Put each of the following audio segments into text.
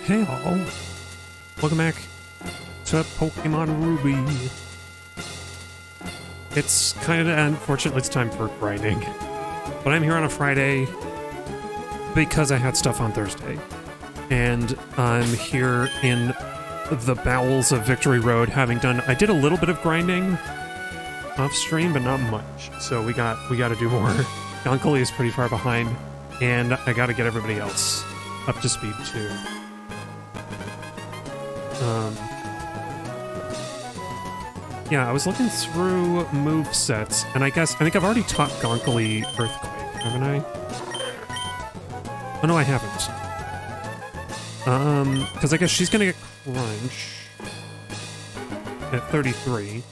Hey all, welcome back to Pokemon Ruby. It's kind of, unfortunately, it's time for grinding. But I'm here on a Friday because I had stuff on Thursday. And I'm here in the bowels of Victory Road, having done, I did a little bit of grinding off stream, but not much. So we got to do more. Gonkali is pretty far behind, and I got to get everybody else up to speed too. Yeah, I was looking through move sets, and I think I've already taught Gonkali Earthquake, haven't I? Oh no, I haven't. Because I guess she's gonna get Crunch at 33.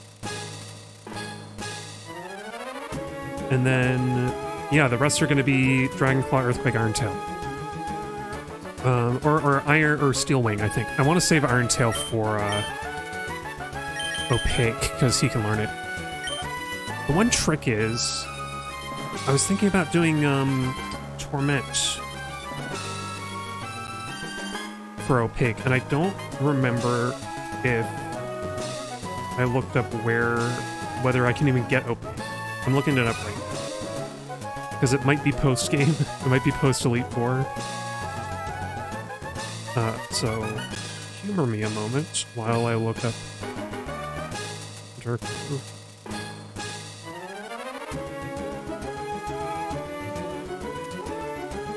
And then, yeah, the rest are gonna be Dragon Claw, Earthquake, Iron Tail. Or Iron, or Steel Wing, I think. I want to save Iron Tail for, Opaque, because he can learn it. The one trick is, I was thinking about doing, Torment for Opaque, and I don't remember if I looked up whether I can even get Opaque. I'm looking it up right now. Because it might be post-game, it might be post-Elite Four. So, humor me a moment while I look up Durku.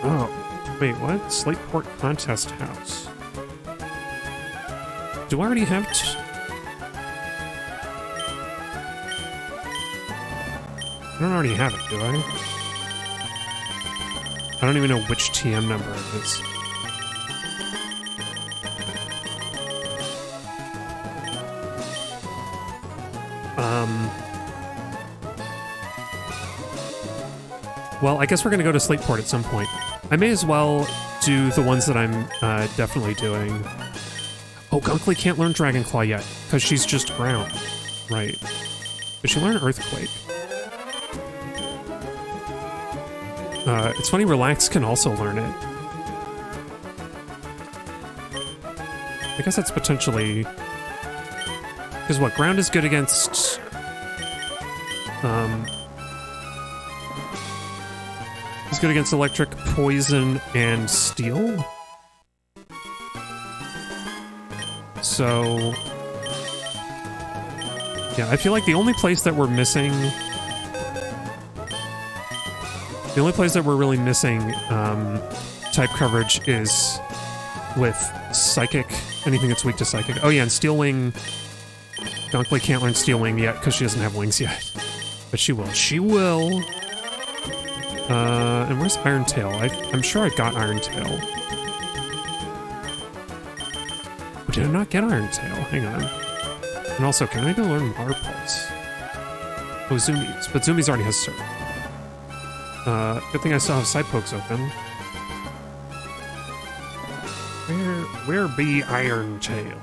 Oh, wait, what? Slateport Contest House. Do I already have I don't already have it, do I? I don't even know which TM number it is. Well, I guess we're gonna go to Slateport at some point. I may as well do the ones that I'm definitely doing. Oh, Gonkali can't learn Dragon Claw yet, because she's just ground. Right. But she learn Earthquake. It's funny, Relax can also learn it. I guess that's potentially... Because what, ground is good against... It's good against electric, poison, and steel? So... Yeah, I feel like the only place that we're missing... The only place that we're really missing type coverage is with Psychic, anything that's weak to Psychic. Oh yeah, and Steel Wing... Gonkali can't learn Steel Wing yet because she doesn't have wings yet. But she will. She will! And where's Iron Tail? I'm sure I got Iron Tail. Or did I not get Iron Tail? Hang on. And also, can I go learn Water Pulse? Oh, Zoomies. But Zoomies already has Surf. Good thing I still have Side Pokes open. Where be Iron Tail?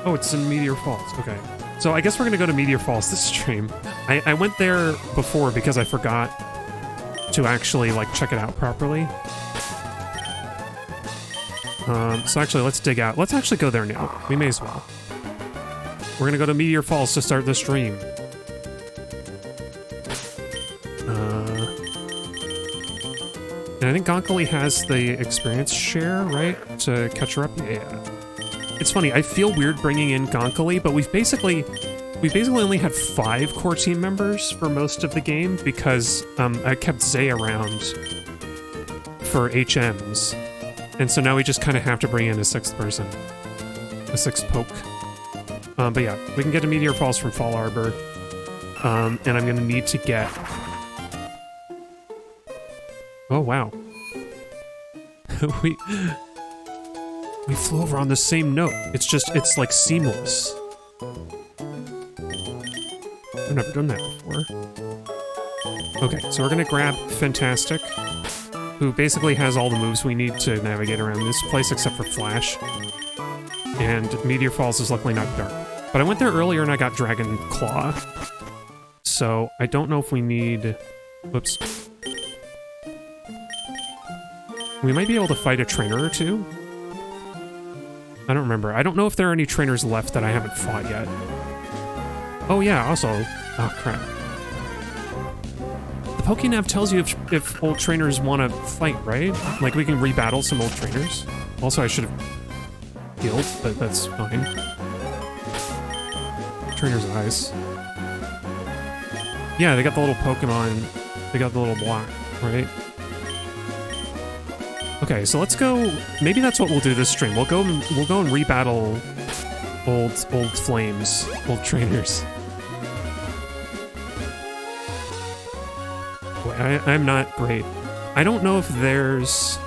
Oh, it's in Meteor Falls. Okay. So I guess we're gonna go to Meteor Falls this stream. I went there before because I forgot to actually, like, check it out properly. So actually, let's dig out. Let's actually go there now. We may as well. We're gonna go to Meteor Falls to start the stream. And I think Gonkali has the experience share, right? To catch her up? Yeah. It's funny, I feel weird bringing in Gonkali, but we've basically only had 5 core team members for most of the game because I kept Zay around for HMs. And so now we just kind of have to bring in a 6th person. A 6th poke. But yeah, we can get to Meteor Falls from Fall Arbor. And I'm gonna need to get... Oh, wow. We flew over on the same note. It's like seamless. I've never done that before. Okay, so we're gonna grab Fantastic, who basically has all the moves we need to navigate around this place except for Flash. And Meteor Falls is luckily not dark. But I went there earlier and I got Dragon Claw. So I don't know if we need... Whoops. We might be able to fight a trainer or two. I don't remember. I don't know if there are any trainers left that I haven't fought yet. Oh yeah, also... Oh crap. The Pokénav tells you if old trainers want to fight, right? Like we can rebattle some old trainers. Also, I should have healed, but that's fine. Trainer's eyes. Yeah, they got the little Pokemon. They got the little block, right? Okay, so let's go. Maybe that's what we'll do this stream. We'll go and rebattle old flames, old trainers. Boy, I'm not great. I don't know if there's.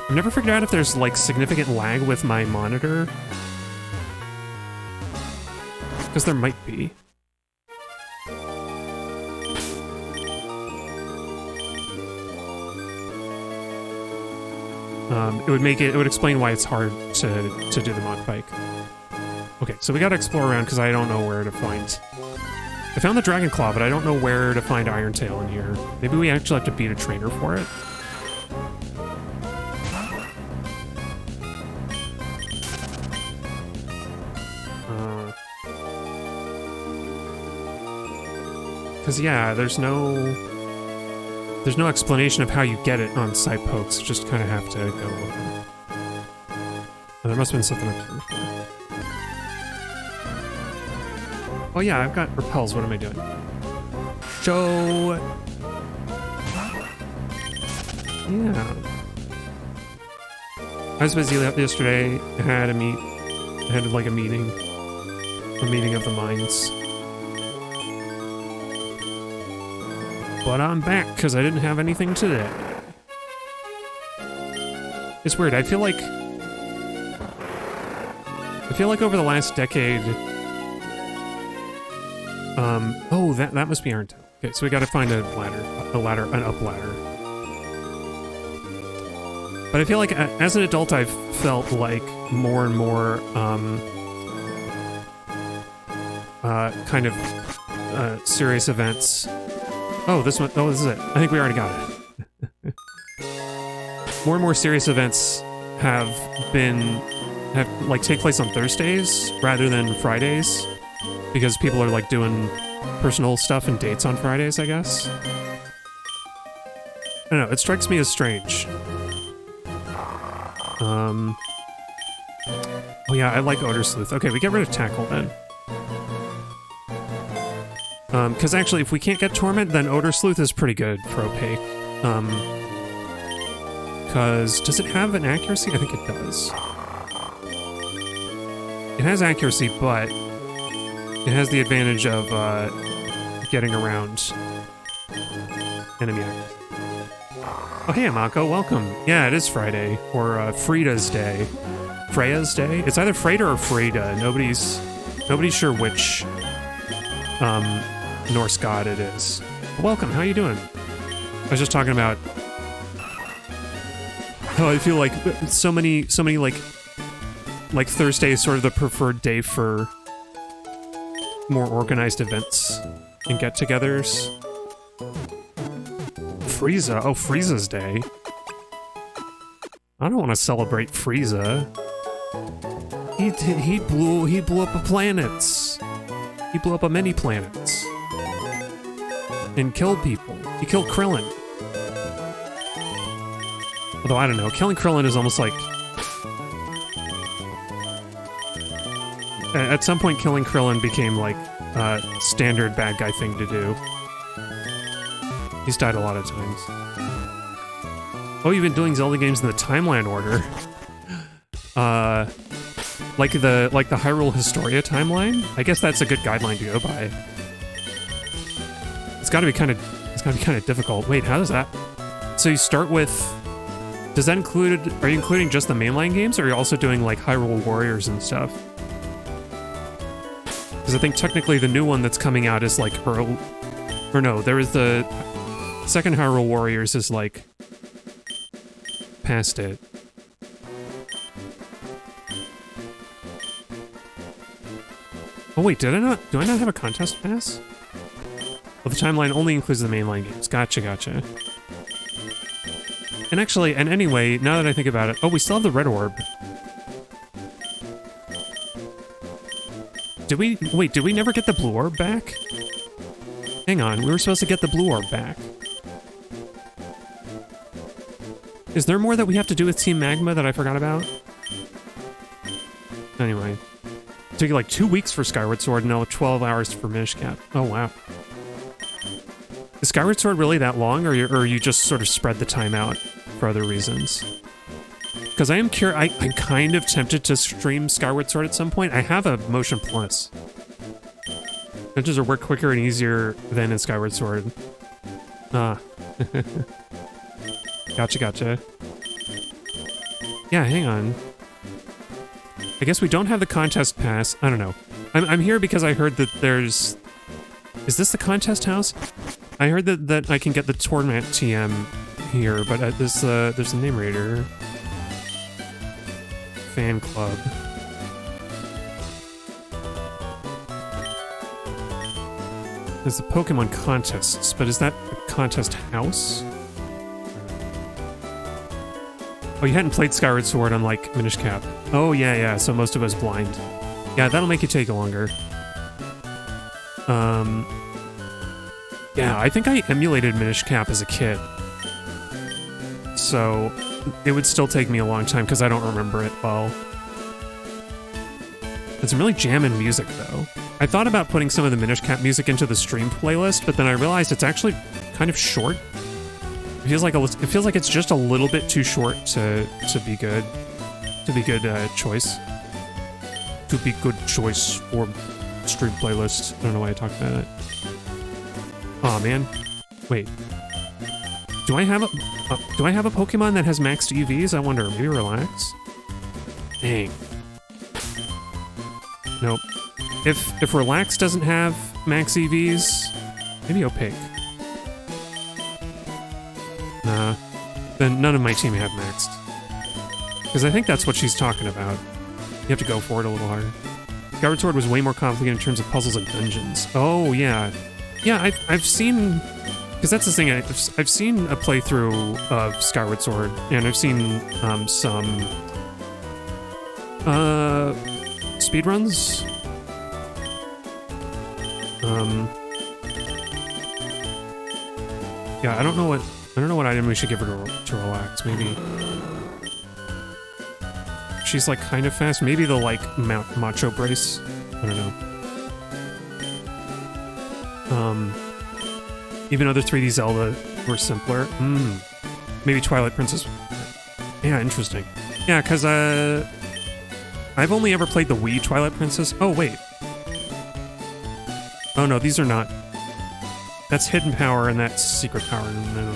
I've never figured out if there's like significant lag with my monitor, because there might be. It would explain why it's hard to do the Mach Bike. Okay, so we gotta explore around because I don't know where to find. I found the Dragon Claw, but I don't know where to find Iron Tail in here. Maybe we actually have to beat a trainer for it. Because yeah, there's no explanation of how you get it on side pokes. You just kind of have to go over. Oh, there must have been something up here before. Oh yeah, I've got repels. What am I doing? Show. Yeah. I was busy yesterday. I had like a meeting of the minds. But I'm back because I didn't have anything today. It's weird. I feel like over the last decade. Oh, that must be Iron Tail. Okay, so we got to find an up ladder. But I feel like as an adult, I've felt like more and more kind of serious events. Oh, this one. Oh, this is it. I think we already got it. More and more serious events have take place on Thursdays rather than Fridays, because people are like doing personal stuff and dates on Fridays, I guess. I don't know. It strikes me as strange. Oh yeah, I like Odor Sleuth. Okay, we get rid of Tackle then. Because actually, if we can't get Torment, then Odor Sleuth is pretty good for Opaque. Because does it have an accuracy? I think it does. It has accuracy, but it has the advantage of getting around enemy accuracy. Oh hey, Amako, welcome. Yeah, it is Friday, or Frida's Day. Freya's Day? It's either Freda or Freda. Nobody's sure which Norse god it is. Welcome, how you doing? I was just talking about how I feel like so many like Thursday is sort of the preferred day for more organized events and get-togethers. Frieza? Oh, Frieza's Day. I don't want to celebrate Frieza. He blew up a planets. He blew up a many planets. And killed people. He killed Krillin. Although, I don't know, killing Krillin is almost like... At some point, killing Krillin became like a standard bad guy thing to do. He's died a lot of times. Oh, you've been doing Zelda games in the timeline order. Like the Hyrule Historia timeline? I guess that's a good guideline to go by. It's gotta be kind of difficult. Wait, how does that? So you start with... Does that include... Are you including just the mainline games, or are you also doing like Hyrule Warriors and stuff? Because I think technically the new one that's coming out is like early... Or no, there is the... Second Hyrule Warriors is like... Past it. Oh wait, do I not have a contest pass? Well, the timeline only includes the mainline games. Gotcha. And actually, and anyway, now that I think about it, oh, we still have the red orb. Did we never get the blue orb back? Hang on, we were supposed to get the blue orb back. Is there more that we have to do with Team Magma that I forgot about? Anyway. It took you like 2 weeks for Skyward Sword, and now 12 hours for Minish Cap. Oh, wow. Is Skyward Sword really that long, or you just sort of spread the time out for other reasons? Because I'm kind of tempted to stream Skyward Sword at some point. I have a Motion Plus. It just work quicker and easier than in Skyward Sword. Ah. Gotcha. Yeah, hang on. I guess we don't have the contest pass. I don't know. I'm here because I heard that there's... Is this the contest house? I heard that I can get the Torment TM here, but there's a name raider. Fan club. There's the Pokemon contests, but is that a contest house? Oh, you hadn't played Skyward Sword unlike Minish Cap. Oh, yeah, so most of us blind. Yeah, that'll make you take longer. Yeah, I think I emulated Minish Cap as a kid. So, it would still take me a long time because I don't remember it well. It's really jamming music, though. I thought about putting some of the Minish Cap music into the stream playlist, but then I realized it's actually kind of short. It feels like it's just a little bit too short to be good. To be good choice. To be good choice for stream playlist. I don't know why I talked about it. Aw, man. Wait. Do I have a Pokemon that has maxed EVs? I wonder. Maybe Relax? Dang. Nope. If Relax doesn't have max EVs, maybe Opaque. Nah. Then none of my team have maxed. Because I think that's what she's talking about. You have to go for it a little harder. Skyward Sword was way more complicated in terms of puzzles and dungeons. Oh, yeah. Yeah, I've seen... Because that's the thing, I've seen a playthrough of Skyward Sword, and I've seen some... speedruns? Yeah, I don't know what item we should give her to Relax. Maybe she's like kind of fast. Maybe the like Macho Brace. I don't know. Even other 3D Zelda were simpler. Maybe Twilight Princess. Yeah, interesting. Yeah, because I've only ever played the Wii Twilight Princess. Oh wait. Oh no, these are not. That's hidden power and that's secret power. No.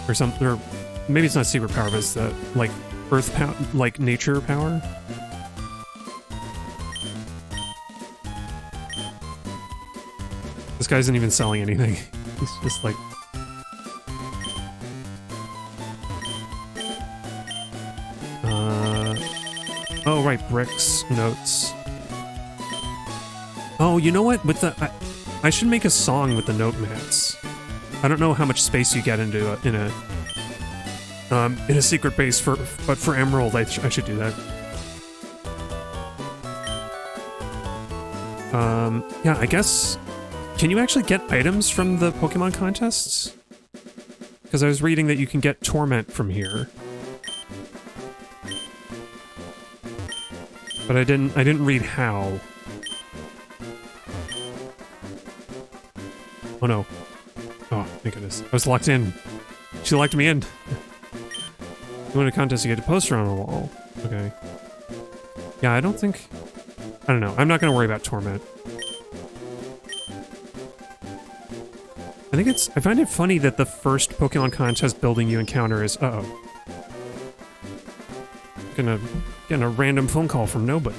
Or something. Or maybe it's not secret power, but it's the like earth power, like nature power. This guy isn't even selling anything. He's just like. Oh right, bricks, notes. Oh, you know what? With the I should make a song with the note mats. I don't know how much space you get into in a secret base but for Emerald I should do that. Yeah, I guess. Can you actually get items from the Pokemon contests? Because I was reading that you can get Torment from here. But I didn't read how. Oh no. Oh, thank goodness. I was locked in. She locked me in. You win a contest, you get a poster on a wall. Okay. Yeah, I don't know. I'm not gonna worry about Torment. I find it funny that the first Pokemon contest building you encounter is, getting a random phone call from nobody.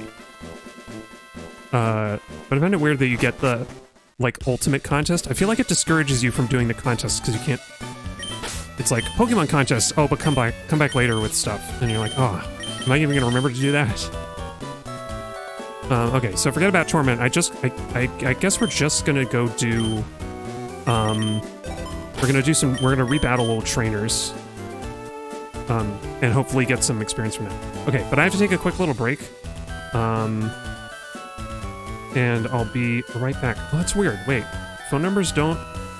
But I find it weird that you get the, like, ultimate contest. I feel like it discourages you from doing the contest because you can't... It's like, Pokemon contest, oh, but come back later with stuff. And you're like, oh, am I even gonna remember to do that? Okay, so forget about Torment. I guess we're just gonna go do... we're gonna rebattle little trainers. and hopefully get some experience from that. Okay, but I have to take a quick little break. And I'll be right back. Oh, that's weird. Wait, phone numbers don't...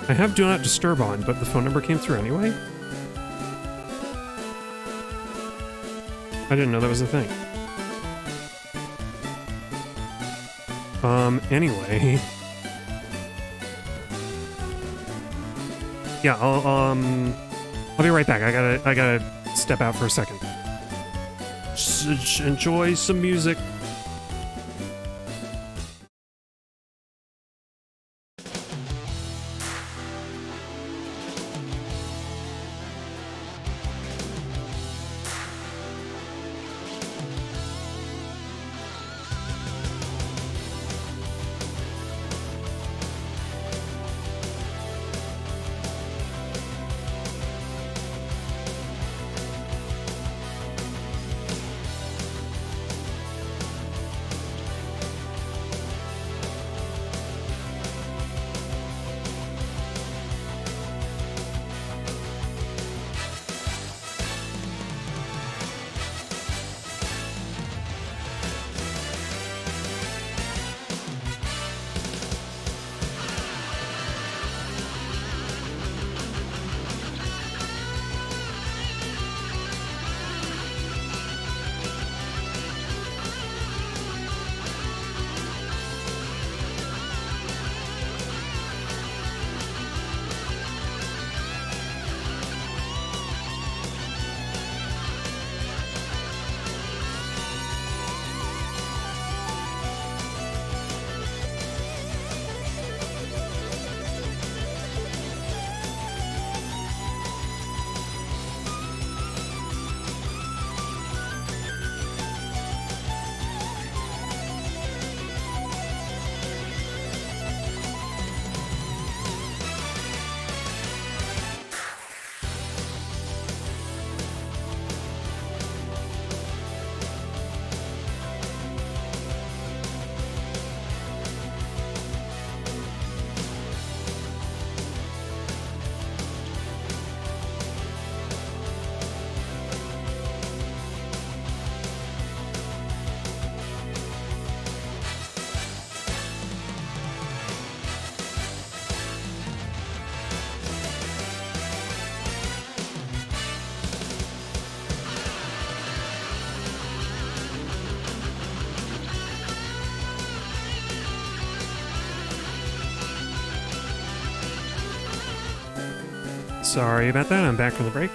I have Do Not Disturb on, but the phone number came through anyway? I didn't know that was a thing. Anyway... Yeah, I'll be right back. I gotta step out for a second. Just enjoy some music. Sorry about that, I'm back from the break.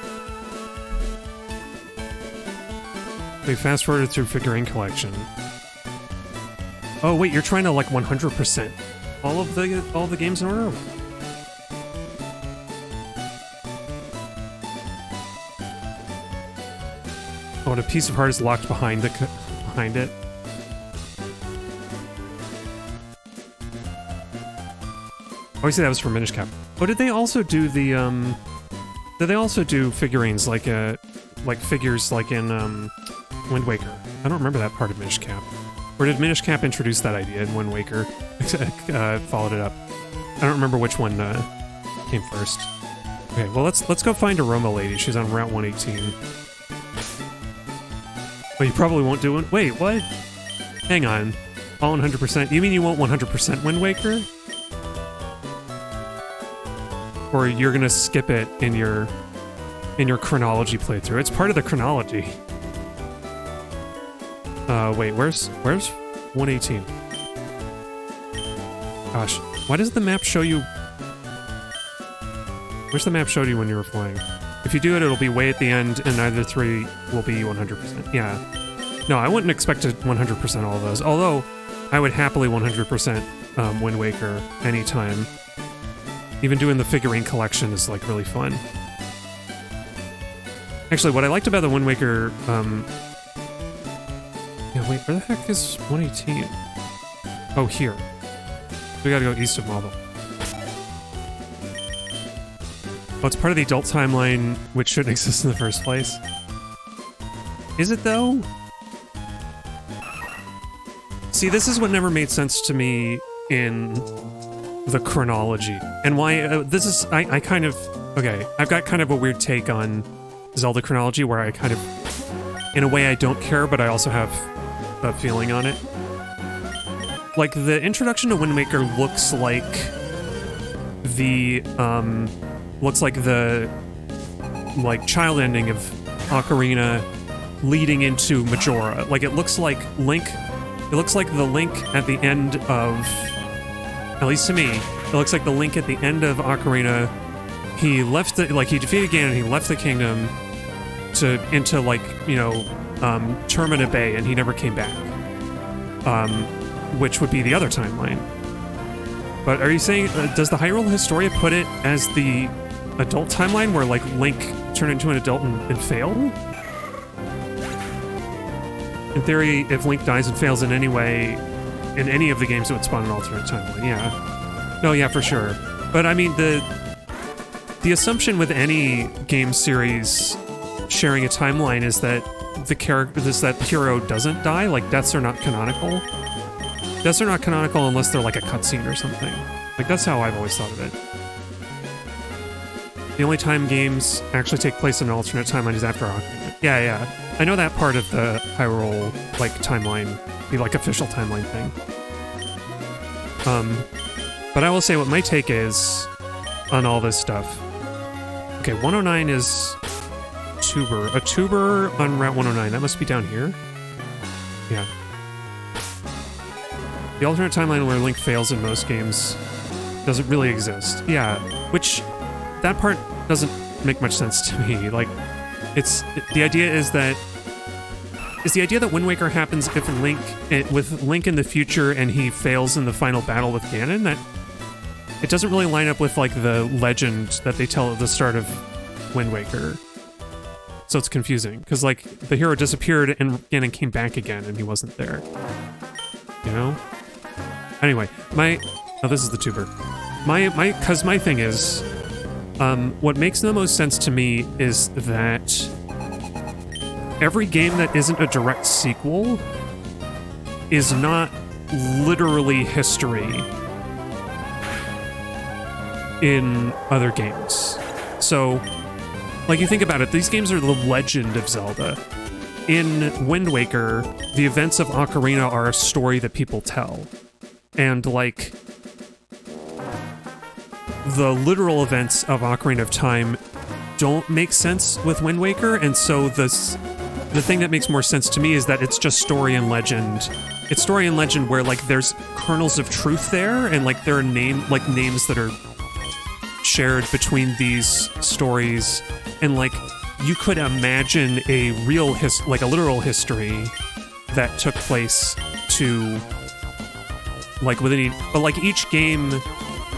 We fast forwarded through figurine collection. Oh wait, you're trying to like 100% all the games in order? Oh, and a piece of heart is locked behind it. Oh, I see, that was for Minish Cap. Oh, did they also do the did they also do figurines like figures like in Wind Waker? I don't remember that part of Minish Cap. Or did Minish Cap introduce that idea in Wind Waker? Followed it up. I don't remember which one came first. Okay, well let's go find Aroma Lady. She's on Route 118. Well, you probably won't do it. Wait, what? Hang on. All 100%. You mean you won't 100% Wind Waker? Or you're gonna skip it in your chronology playthrough? It's part of the chronology. Wait, where's 118? Gosh, why does the map show you? Where's the map showed you when you were flying? If you do it, it'll be way at the end, and either 3 will be 100%. Yeah. No, I wouldn't expect to 100% all of those. Although, I would happily 100% Wind Waker anytime. Even doing the figurine collection is like really fun. Actually, what I liked about the Wind Waker, yeah, wait, where the heck is 118? Oh, here. We gotta go east of Marble. Oh, it's part of the adult timeline, which shouldn't exist in the first place. Is it though? See, this is what never made sense to me in the chronology, and why this is I kind of okay, I've got kind of a weird take on Zelda chronology where I kind of, in a way I don't care, but I also have a feeling on it. Like, the introduction to Wind Waker looks like the, child ending of Ocarina leading into Majora. Like, it looks like the Link at the end of, at least to me, it looks like the Link at the end of Ocarina, he left the, like, he defeated Ganon, he left the kingdom into, like, you know, Termina Bay, and he never came back. Which would be the other timeline. But are you saying, does the Hyrule Historia put it as the adult timeline where, like, Link turned into an adult and failed? In theory, if Link dies and fails in any way, in any of the games, it would spawn an alternate timeline, yeah. No, yeah, for sure. But, I mean, the assumption with any game series sharing a timeline is that the hero doesn't die, like, deaths are not canonical. Deaths are not canonical unless they're like a cutscene or something. Like, that's how I've always thought of it. The only time games actually take place in an alternate timeline is after Ocarina. Yeah. I know that part of the Hyrule, like, timeline, the, like, official timeline thing. But I will say what my take is on all this stuff. Okay, 109 is Tuber. A Tuber on Route 109. That must be down here? Yeah. The alternate timeline where Link fails in most games doesn't really exist. Yeah, which, that part doesn't make much sense to me. Like, the idea that Wind Waker happens if with Link in the future and he fails in the final battle with Ganon? That it doesn't really line up with, like, the legend that they tell at the start of Wind Waker. So it's confusing, because, like, the hero disappeared and Ganon came back again and he wasn't there. You know? Anyway, this is the Tuber. Cause my thing is, what makes the most sense to me is that every game that isn't a direct sequel is not literally history in other games. So, like, you think about it, these games are the legend of Zelda. In Wind Waker, the events of Ocarina are a story that people tell. And, like, the literal events of Ocarina of Time don't make sense with Wind Waker, and so the thing that makes more sense to me is that it's just story and legend. It's story and legend where, like, there's kernels of truth there, and, like, there are names that are shared between these stories, and, like, you could imagine a literal history that took place to, like, but, like, each game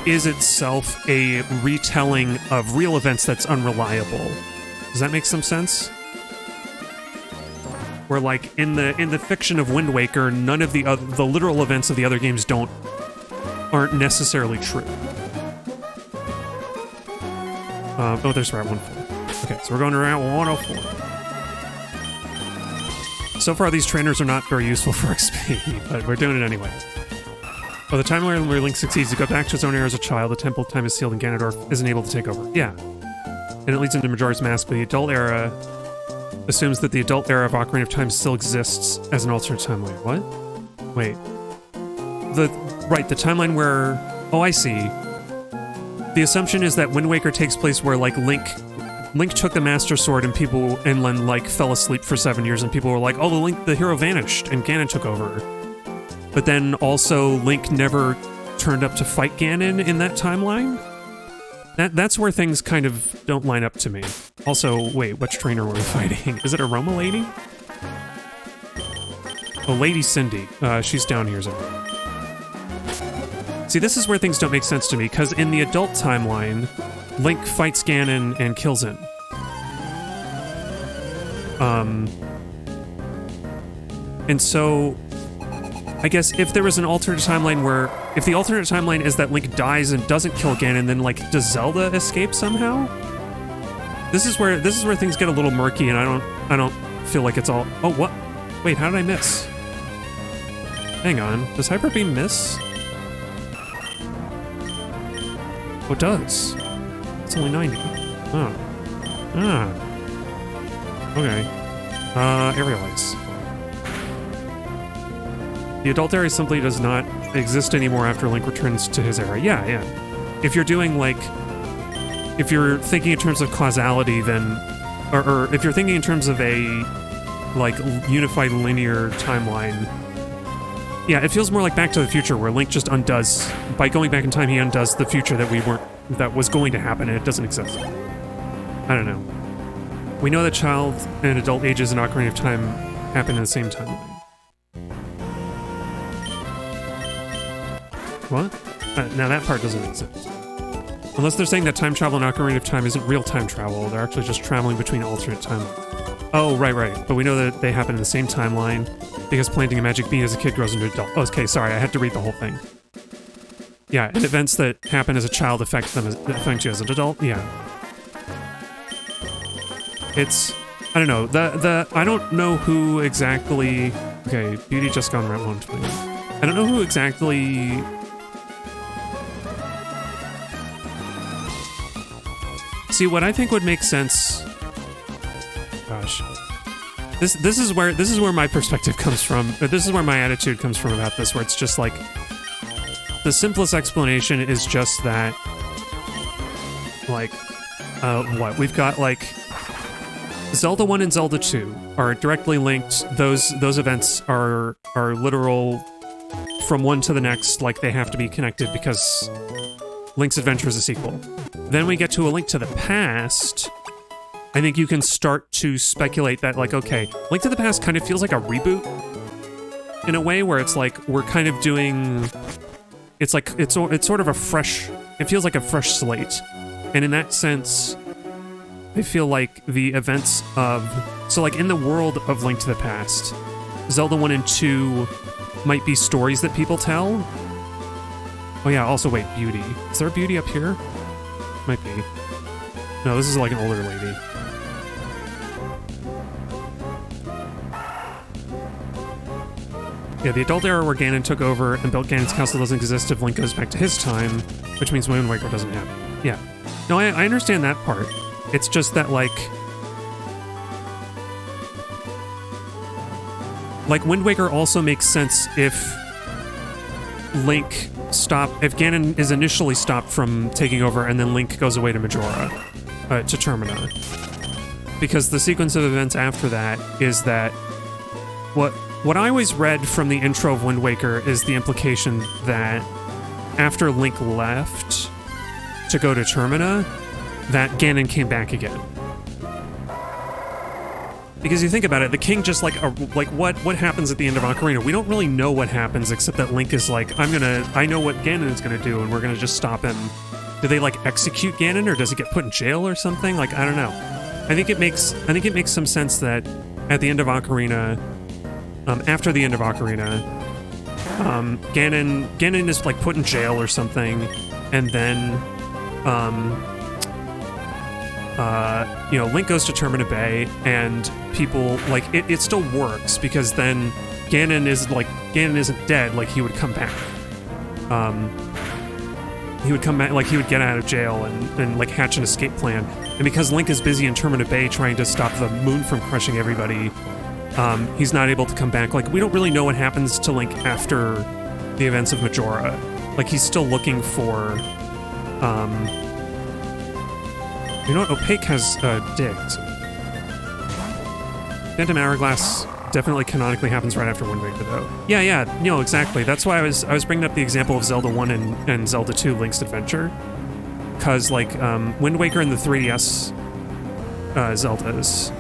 is itself a retelling of real events that's unreliable. Does that make some sense? Where, like, in the fiction of Wind Waker, none of the literal events of the other games aren't necessarily true. There's Route 104. Okay, so we're going to Route 104. So far, these trainers are not very useful for XP, but we're doing it anyway. By the time where Link succeeds to go back to his own era as a child, the temple of time is sealed and Ganondorf isn't able to take over. Yeah. And it leads into Majora's Mask, but the adult era assumes that the adult era of Ocarina of Time still exists as an alternate timeline. What? Wait. The timeline where... Oh, I see. The assumption is that Wind Waker takes place where, like, Link took the Master Sword and then, like, fell asleep for 7 years and people were like, oh, the hero vanished and Ganon took over. But then also Link never turned up to fight Ganon in that timeline? That's where things kind of don't line up to me. Also, wait, which trainer were we fighting? Is it a Roma lady? Oh, Lady Cindy. She's down here somewhere. See, this is where things don't make sense to me, because in the adult timeline, Link fights Ganon and kills him. And so, I guess if there was an alternate timeline if the alternate timeline is that Link dies and doesn't kill Ganon, then, like, does Zelda escape somehow? This is where things get a little murky, and I don't feel like it's all... Oh, what? Wait, how did I miss? Hang on, does Hyper Beam miss? Oh, it does. It's only 90. Oh. Ah. Okay. Aerial ice. The adult area simply does not exist anymore after Link returns to his era. Yeah, yeah. If you're doing, like... If you're thinking in terms of causality, then... Or if you're thinking in terms of a, like, unified linear timeline... Yeah, it feels more like Back to the Future, where Link just undoes... By going back in time, he undoes the future that was going to happen, and it doesn't exist. I don't know. We know that child and adult ages in Ocarina of Time happen in the same timeline. What? Now that part doesn't exist. Unless they're saying that time travel in Ocarina of Time isn't real time travel, they're actually just traveling between alternate timelines. Oh, right. But we know that they happen in the same timeline, because planting a magic bean as a kid grows into an adult. Oh, okay, sorry, I had to read the whole thing. Yeah, and events that happen as a child affect you as an adult. Yeah. It's... I don't know. I don't know who exactly... Okay, Beauty just gone around 120. I don't know who exactly... See, what I think would make sense... Gosh. This is where my perspective comes from. This is where my attitude comes from about this, where it's just like... The simplest explanation is just that... Like... what? We've got, like... Zelda 1 and Zelda 2 are directly linked. Those events are literal from one to the next, like they have to be connected because Link's Adventure is a sequel. Then we get to A Link to the Past. I think you can start to speculate that, like, okay, Link to the Past kind of feels like a reboot in a way where it's like we're kind of doing... It's like, it's sort of a fresh... It feels like a fresh slate. And in that sense... I feel like the events of... So, like, in the world of Link to the Past, Zelda 1 and 2 might be stories that people tell. Oh, yeah, also, wait, Beauty. Is there a Beauty up here? Might be. No, this is like an older lady. Yeah, the adult era where Ganon took over and built Ganon's castle doesn't exist if Link goes back to his time, which means Wind Waker doesn't happen. Yeah. No, I understand that part. It's just that, like, Wind Waker also makes sense if if Ganon is initially stopped from taking over and then Link goes away to Majora, to Termina. Because the sequence of events after that is that what I always read from the intro of Wind Waker is the implication that after Link left to go to Termina, that Ganon came back again. Because you think about it, the king just what happens at the end of Ocarina? We don't really know what happens except that Link is like, I know what Ganon is gonna do and we're gonna just stop him. Do they like execute Ganon or does he get put in jail or something? Like, I don't know. I think it makes some sense that at the end of Ocarina, after the end of Ocarina, Ganon is like put in jail or something, and then Link goes to Termina Bay, and people, like, it still works, because then Ganon isn't dead, like, he would come back. He would come back, like, he would get out of jail and like, hatch an escape plan. And because Link is busy in Termina Bay trying to stop the moon from crushing everybody, he's not able to come back. Like, we don't really know what happens to Link after the events of Majora. Like, he's still looking for, you know what? Opaque has digs. Phantom Hourglass definitely canonically happens right after Wind Waker, though. Yeah, no, exactly. That's why I was bringing up the example of Zelda 1 and Zelda 2 Link's Adventure. Because, like, Wind Waker and the 3DS Zeldas,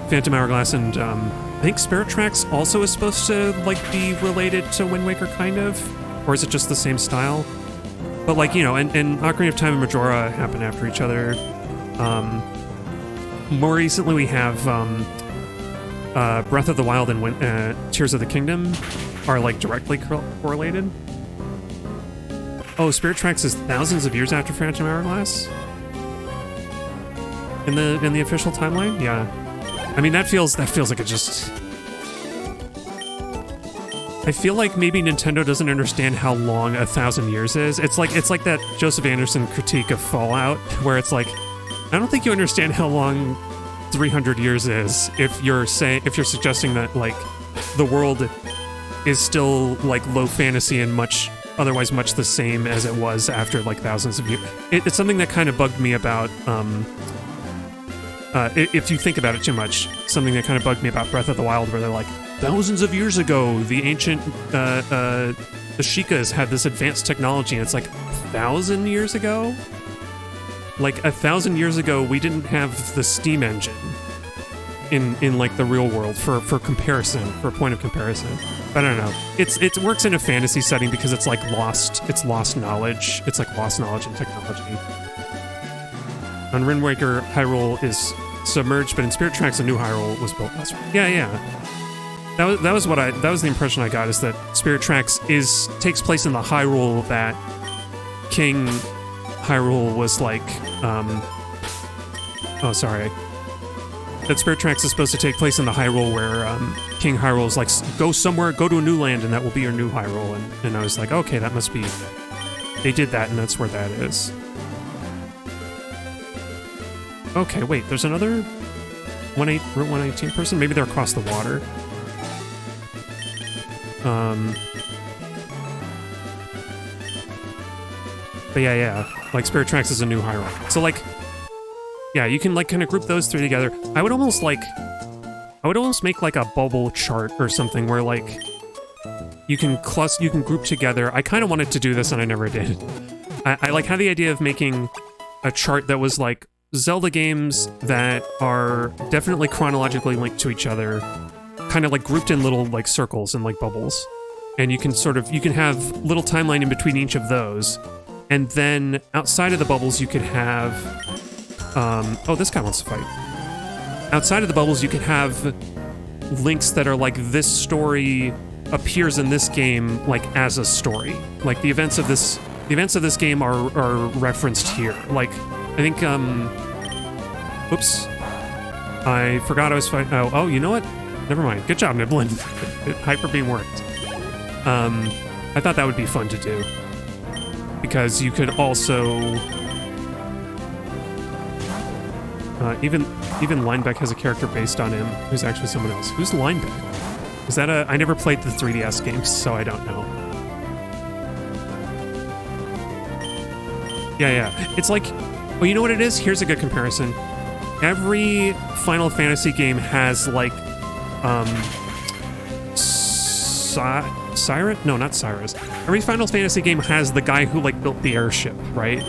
Phantom Hourglass and, I think Spirit Tracks also is supposed to, like, be related to Wind Waker, kind of? Or is it just the same style? But, like, you know, and Ocarina of Time and Majora happen after each other. More recently we have Breath of the Wild and Tears of the Kingdom are like directly correlated. Oh, Spirit Tracks is thousands of years after Phantom Hourglass? In the official timeline? Yeah. I mean, that feels like it just... I feel like maybe Nintendo doesn't understand how long 1,000 years is. It's like that Joseph Anderson critique of Fallout, where it's like, I don't think you understand how long 300 years is if you're suggesting that like the world is still like low fantasy and otherwise much the same as it was after like thousands of years. It's something that kind of bugged me about if you think about it too much, something that kind of bugged me about Breath of the Wild, where they're like, thousands of years ago the ancient the Sheikahs had this advanced technology, and it's like 1,000 years ago? Like 1,000 years ago, we didn't have the steam engine in like the real world for comparison, for a point of comparison. But I don't know. It works in a fantasy setting because it's like lost knowledge. It's like lost knowledge and technology. On Wind Waker, Hyrule is submerged, but in Spirit Tracks, a new Hyrule was built elsewhere. Yeah. That was the impression I got, is that Spirit Tracks takes place in the Hyrule that King Hyrule was like, that Spirit Tracks is supposed to take place in the Hyrule where King Hyrule is like, go to a new land and that will be your new Hyrule. And I was like, okay, that must be, they did that and that's where that is. Okay, wait, there's another Route 118 person? Maybe they're across the water. But yeah, like Spirit Tracks is a new Hyrule. So like, yeah, you can like kind of group those three together. I would almost make like a bubble chart or something where like you can group together. I kind of wanted to do this and I never did. I like had the idea of making a chart that was like Zelda games that are definitely chronologically linked to each other, kind of like grouped in little like circles and like bubbles. And you can have little timeline in between each of those. And then outside of the bubbles, you could have, oh, this guy wants to fight. Outside of the bubbles, you could have links that are like, this story appears in this game like as a story. Like the events of this game are referenced here. Like, I think, oops. I forgot I was fighting. Oh, you know what? Never mind. Good job, Niblin. Hyper Beam worked. I thought that would be fun to do. Because you could also... even Linebeck has a character based on him who's actually someone else. Who's Linebeck? Is that I never played the 3DS games, so I don't know. Yeah. It's like... Well, you know what it is? Here's a good comparison. Every Final Fantasy game has, like, Cyrus? No, not Cyrus. Every Final Fantasy game has the guy who, like, built the airship, right?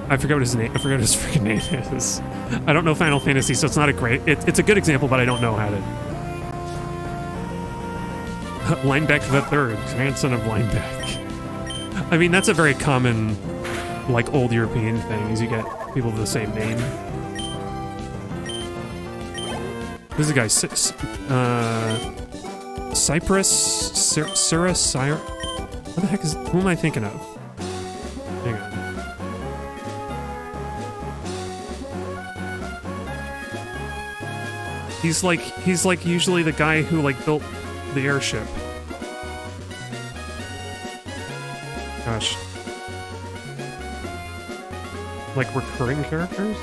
I forget what his name... I forget what his freaking name is. I don't know Final Fantasy, so it's not a great... It's a good example, but I don't know how to... Linebeck the Third, grandson of Linebeck. I mean, that's a very common... like old European thing, is you get people with the same name. Who's the guy? Cyprus? Cyrus? What the heck is... Who am I thinking of? Hang on. He's like usually the guy who like built the airship. Gosh. Like recurring characters?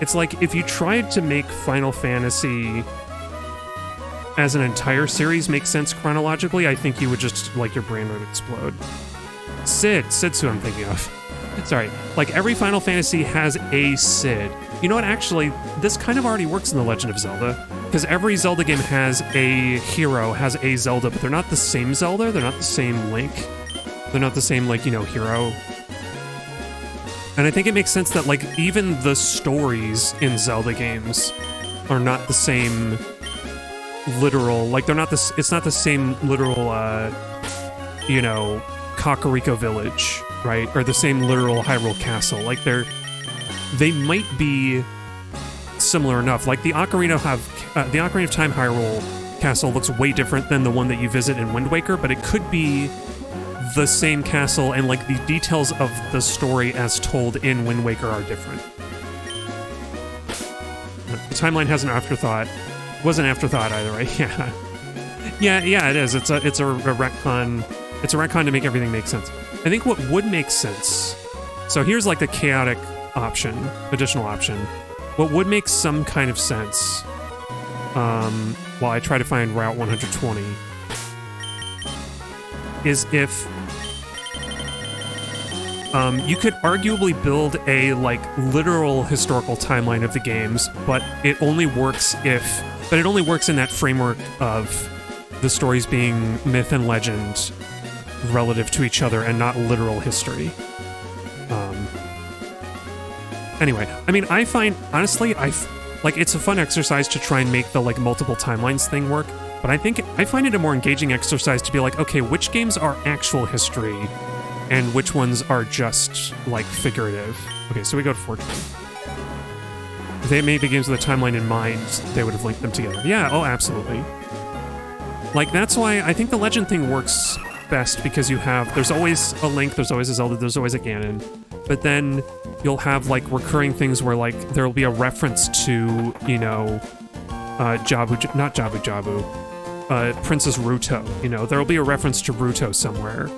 It's like if you tried to make Final Fantasy as an entire series make sense chronologically, I think you would just, like, your brain would explode. Sid's who I'm thinking of. Sorry. Like, every Final Fantasy has a Cid. You know what, actually, this kind of already works in The Legend of Zelda. Because every Zelda game has a hero, has a Zelda, but they're not the same Zelda, they're not the same Link. They're not the same, like, you know, hero. And I think it makes sense that, like, even the stories in Zelda games are not the same literal, like, they're not the, it's not the same literal, you know, Kakariko Village, right? Or the same literal Hyrule Castle. Like, they might be similar enough. Like, the Ocarina of Time Hyrule Castle looks way different than the one that you visit in Wind Waker, but it could be the same castle, and like the details of the story as told in Wind Waker are different. The timeline has an afterthought. Was an afterthought either, right? Yeah, it is. It's a retcon. It's a retcon to make everything make sense. I think what would make sense, So here's like the chaotic option, additional option. What would make some kind of sense, while I try to find Route 120, is if you could arguably build a like literal historical timeline of the games, but it only works in that framework of the stories being myth and legend relative to each other and not literal history. Anyway, I mean, I find, honestly, like, it's a fun exercise to try and make the, like, multiple timelines thing work, but I find it a more engaging exercise to be like, okay, which games are actual history and which ones are just, like, figurative? Okay, so we go to 420. If they made the games with a timeline in mind, they would have linked them together. Yeah, oh, absolutely. Like, that's why I think the legend thing works best, because there's always a Link, there's always a Zelda, there's always a Ganon, but then you'll have, like, recurring things where, like, there'll be a reference to, you know, Princess Ruto, you know, there'll be a reference to Ruto somewhere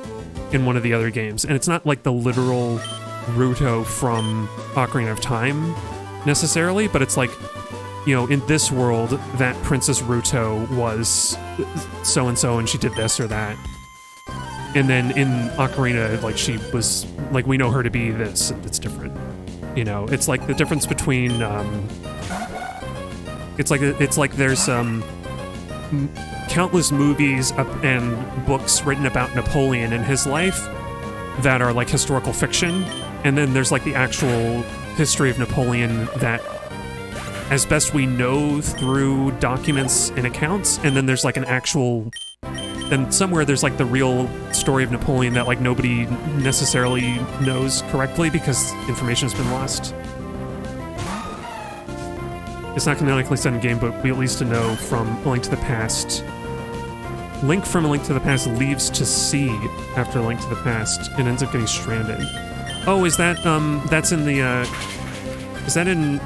in one of the other games, and it's not, like, the literal Ruto from Ocarina of Time, necessarily, but it's like, you know, in this world, that Princess Ruto was so-and-so, and she did this or that. And then in Ocarina, like, she was, like, we know her to be this, and it's different. You know, it's like the difference between, it's like there's, countless movies and books written about Napoleon and his life that are, like, historical fiction, and then there's, like, the actual history of Napoleon that, as best we know through documents and accounts, and then there's, like, an actual... Then somewhere there's, like, the real story of Napoleon that, like, nobody necessarily knows correctly because information has been lost. It's not canonically set in game, but we at least know from A Link to the Past. Link from A Link to the Past leaves to sea after A Link to the Past and ends up getting stranded. Oh, is that, that's in the, is that in,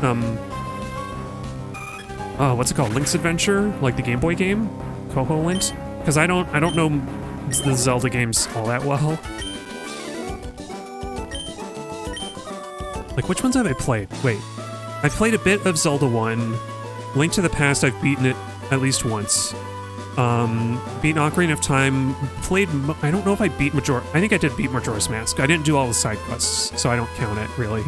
oh, what's it called? Link's Adventure? Like the Game Boy game? Coho Link's? Because I don't know the Zelda games all that well. Like, which ones have I played? Wait. I've played a bit of Zelda 1. Link to the Past, I've beaten it at least once. Beaten Ocarina of Time, played... I don't know if I beat I think I did beat Majora's Mask. I didn't do all the side quests, so I don't count it, really.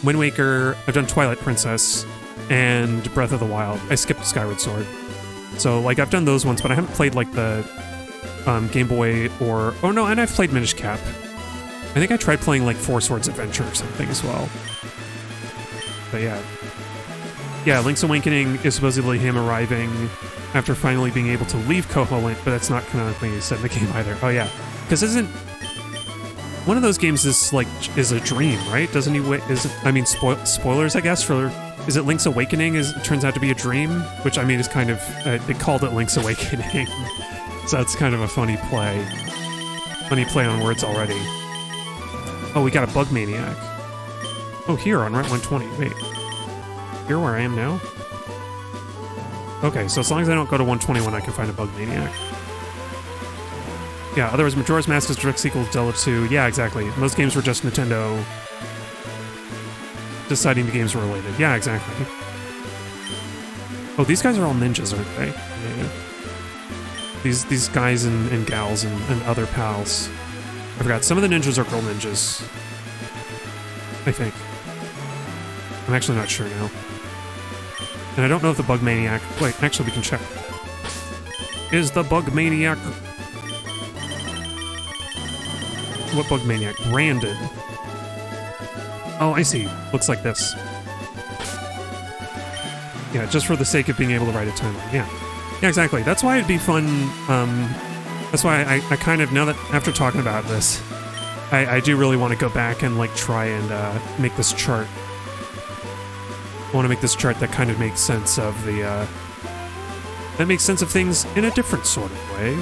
Wind Waker, I've done Twilight Princess, and Breath of the Wild. I skipped Skyward Sword. So, like, I've done those ones, but I haven't played, like, the Game Boy or... Oh, no, and I've played Minish Cap. I think I tried playing, like, Four Swords Adventure or something as well. But, yeah. Yeah, Link's Awakening is supposedly him arriving after finally being able to leave Coho Link, but that's not canonically set in the game either. Oh, yeah. Because isn't... One of those games is, like, is a dream, right? Doesn't he... I mean, spoilers, I guess, for... Is it Link's Awakening? It turns out to be a dream? Which, I mean, is kind of... they called it Link's Awakening. So that's kind of a funny play. Funny play on words already. Oh, we got a Bug Maniac. Oh, here on Route 120. Wait. Here where I am now? Okay, so as long as I don't go to 121, I can find a Bug Maniac. Yeah, otherwise Majora's Mask is direct sequel to Zelda 2. Yeah, exactly. Most games were just Nintendo... deciding the games were related. Yeah, exactly. Oh, these guys are all ninjas, aren't they? Yeah. These guys and gals and other pals. I forgot. Some of the ninjas are girl ninjas. I think. I'm actually not sure now. And I don't know if the Bug Maniac... Wait, actually we can check. Is the Bug Maniac... What Bug Maniac? Branded. Oh, I see. Looks like this. Yeah, just for the sake of being able to write a timeline. Yeah. Yeah, exactly. That's why it'd be fun. That's why I kind of, now that, after talking about this, I do really want to go back and, like, try and make this chart. I want to make this chart that kind of makes sense of the, that makes sense of things in a different sort of way.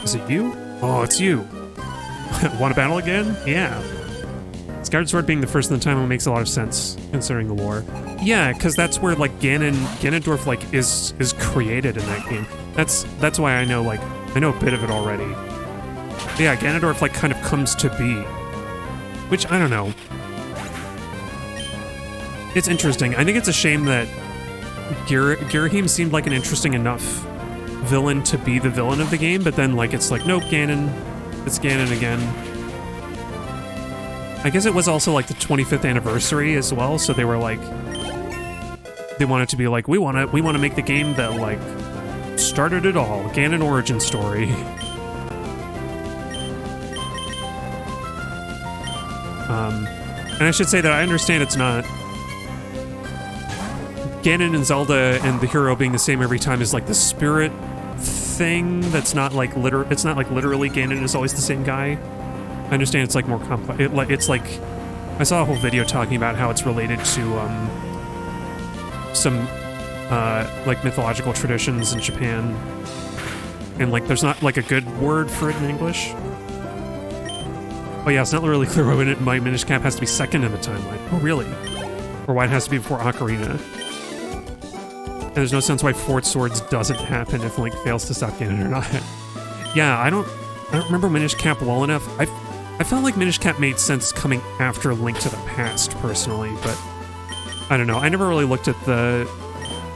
Is it you? Oh, it's you. Want to battle again? Yeah. Skyward Sword being the first in the timeline makes a lot of sense, considering the lore. Yeah, because that's where, like, Ganondorf, like, is created in that game. That's why I know, like, I know a bit of it already. But yeah, Ganondorf, like, kind of comes to be. Which, I don't know. It's interesting. I think it's a shame that Girahim seemed like an interesting enough villain to be the villain of the game, but then, like, it's like, nope, Ganon. It's Ganon again. I guess it was also, like, the 25th anniversary as well, so they were, like... They wanted to be like, we want to make the game that, like, started it all. Ganon origin story. And I should say that I understand it's not... Ganon and Zelda and the hero being the same every time is like the spirit thing that's not like it's not like literally Ganon is always the same guy. I understand it's like more complex. It's like I saw a whole video talking about how it's related to some like mythological traditions in Japan, and like there's not like a good word for it in English. Oh yeah, it's not really clear why Minish Cap has to be second in the timeline. Oh really? Or why it has to be before Ocarina. And there's no sense why Fort Swords doesn't happen if Link fails to stop Ganon or not. Yeah, I don't remember Minish Cap well enough. I felt like Minish Cap made sense coming after Link to the Past, personally, but I don't know. I never really looked at the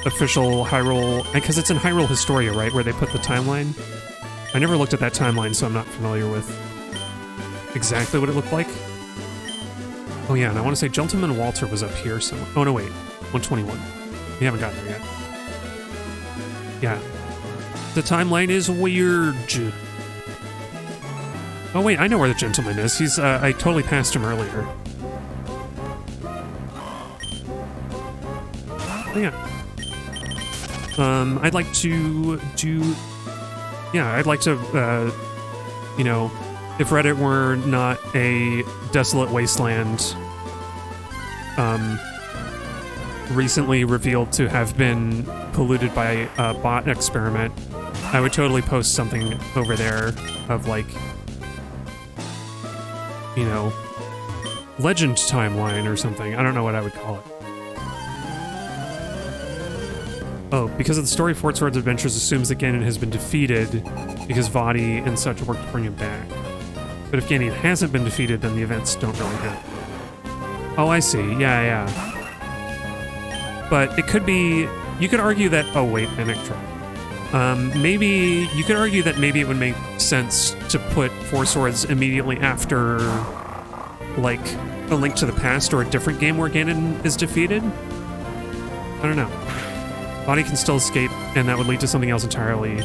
official Hyrule, because it's in Hyrule Historia, right, where they put the timeline. I never looked at that timeline, so I'm not familiar with exactly what it looked like. Oh yeah, and I want to say Gentleman Walter was up here somewhere. Oh no, wait, 121. We haven't gotten there yet. Yeah. The timeline is weird. Oh wait, I know where the gentleman is. He's, I totally passed him earlier. Oh, yeah. I'd like to do... Yeah, I'd like to, you know, if Reddit were not a desolate wasteland, recently revealed to have been polluted by a bot experiment, I would totally post something over there of, like, you know, legend timeline or something. I don't know what I would call it. Oh, because of the story, Fort Swords Adventures assumes that Ganon has been defeated because Vadi and such work to bring him back. But if Ganon hasn't been defeated, then the events don't really happen. Oh, I see. Yeah, yeah. But it could be... You could argue that... Oh, wait, mimic drop. Maybe... You could argue that maybe it would make sense to put Four Swords immediately after, like, A Link to the Past or a different game where Ganon is defeated? I don't know. Body can still escape, and that would lead to something else entirely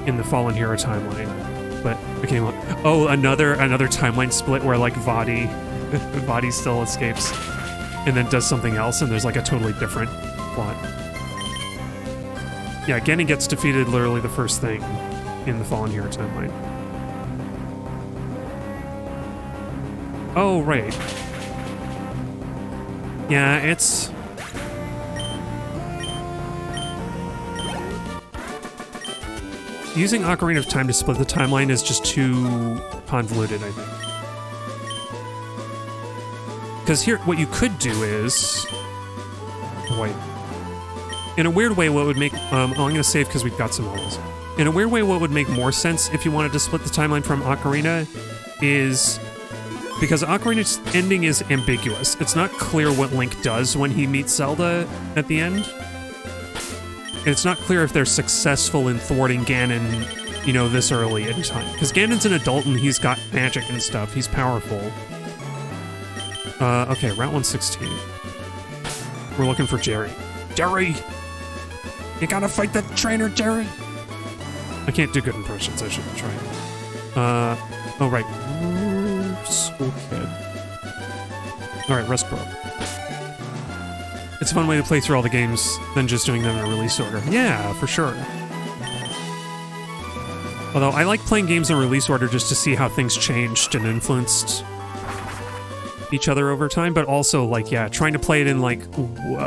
in the Fallen Hero timeline. But, okay, oh, another timeline split where, like, Vadi still escapes and then does something else, and there's, like, a totally different plot. Yeah, Ganon gets defeated literally the first thing in the Fallen Hero timeline. Oh, right. Yeah, it's... Using Ocarina of Time to split the timeline is just too convoluted, I think. Because here, what you could do is... Oh, wait. In a weird way, what would make... I'm going to save because we've got some models. In a weird way, what would make more sense if you wanted to split the timeline from Ocarina is... Because Ocarina's ending is ambiguous. It's not clear what Link does when he meets Zelda at the end. It's not clear if they're successful in thwarting Ganon, you know, this early in time. Because Ganon's an adult and he's got magic and stuff. He's powerful. Okay, Route 116. We're looking for Jerry. Jerry! You gotta fight that trainer, Jerry! I can't do good impressions. I shouldn't try. Oh, right. School kid. Alright, Rest Pro. It's a fun way to play through all the games than just doing them in a release order. Yeah, for sure. Although, I like playing games in release order just to see how things changed and influenced each other over time, but also, like, yeah, trying to play it in, like,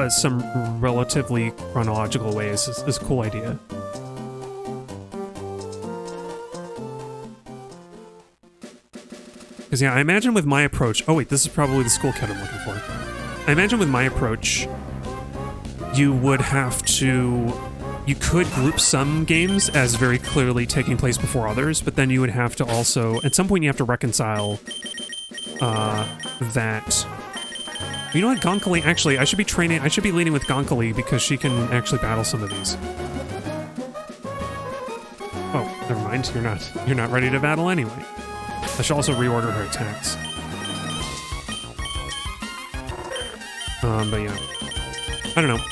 some relatively chronological ways is a cool idea. Because, yeah, I imagine with my approach... Oh, wait, this is probably the school kid I'm looking for. I imagine with my approach, you would have to you could group some games as very clearly taking place before others, but then you would have to also, at some point you have to reconcile that... You know what, Gonkali, actually, I should be leading with Gonkali because she can actually battle some of these. Oh, never mind, you're not ready to battle anyway. I should also reorder her attacks. But yeah. I don't know.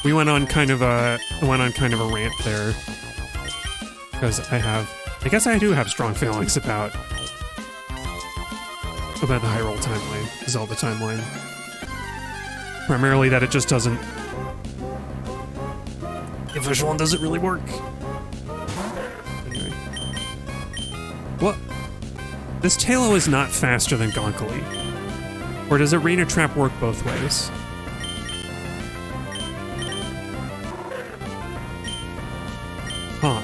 We went on kind of a rant there. Because I guess I do have strong feelings about the Hyrule timeline, Zelda timeline. Primarily that it just doesn't... The official one doesn't really work. Anyway. What? This Tailo is not faster than Gonkali. Or does Arena Trap work both ways? Huh.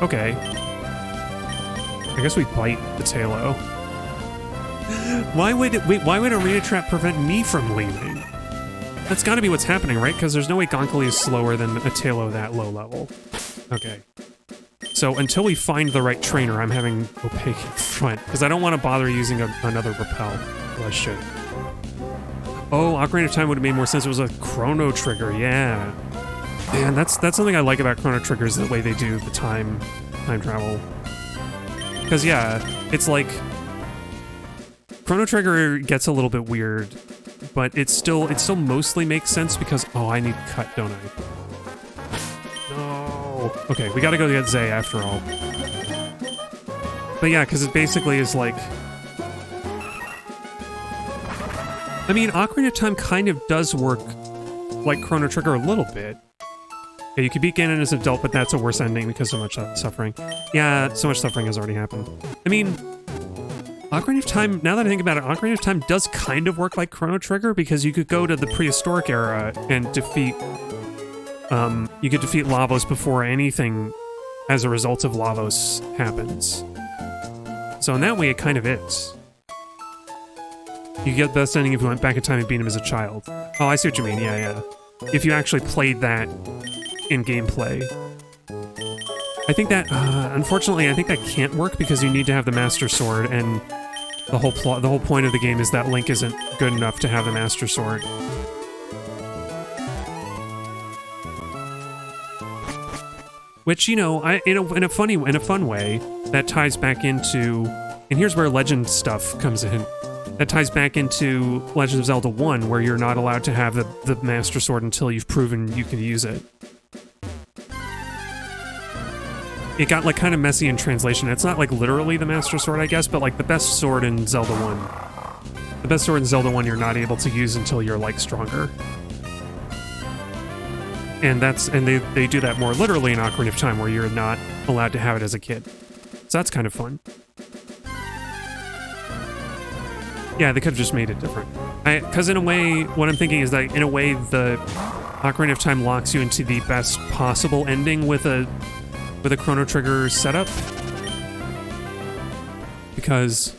Okay. I guess we bite the Tailo. Why would Arena Trap prevent me from leaving? That's gotta be what's happening, right? Because there's no way Gonkali is slower than a Tailo that low level. Okay. So until we find the right trainer, I'm having Opaque in front. Because I don't want to bother using another Repel. Well, I should. Oh, Ocarina of Time would have made more sense. It was a Chrono Trigger, yeah. Man, that's something I like about Chrono Triggers, the way they do the time travel. Because yeah, it's like Chrono Trigger gets a little bit weird, but it still mostly makes sense because I need cut, don't I? No. Okay, we gotta go get Zay after all. But yeah, because it basically is like, I mean, Ocarina of Time kind of does work like Chrono Trigger a little bit. Yeah, you could beat Ganon as an adult, but that's a worse ending because so much suffering. Yeah, so much suffering has already happened. I mean, Ocarina of Time, now that I think about it, Ocarina of Time does kind of work like Chrono Trigger because you could go to the prehistoric era and defeat... you could defeat Lavos before anything as a result of Lavos happens. So in that way, it kind of is. You get the best ending if you went back in time and beat him as a child. Oh, I see what you mean. Yeah, yeah. If you actually played that in gameplay. I think that, unfortunately, I think that can't work because you need to have the Master Sword, and the whole point of the game is that Link isn't good enough to have the Master Sword. Which, you know, in a fun way, that ties back into, and here's where Legend stuff comes in. That ties back into Legend of Zelda 1, where you're not allowed to have the Master Sword until you've proven you can use it. It got, like, kind of messy in translation. It's not, like, literally the Master Sword, I guess, but, like, the best sword in Zelda 1. The best sword in Zelda 1 you're not able to use until you're, like, stronger. And they do that more literally in Ocarina of Time, where you're not allowed to have it as a kid. So that's kind of fun. Yeah, they could have just made it different. Because in a way, what I'm thinking is that, in a way, the Ocarina of Time locks you into the best possible ending with a Chrono Trigger setup. Because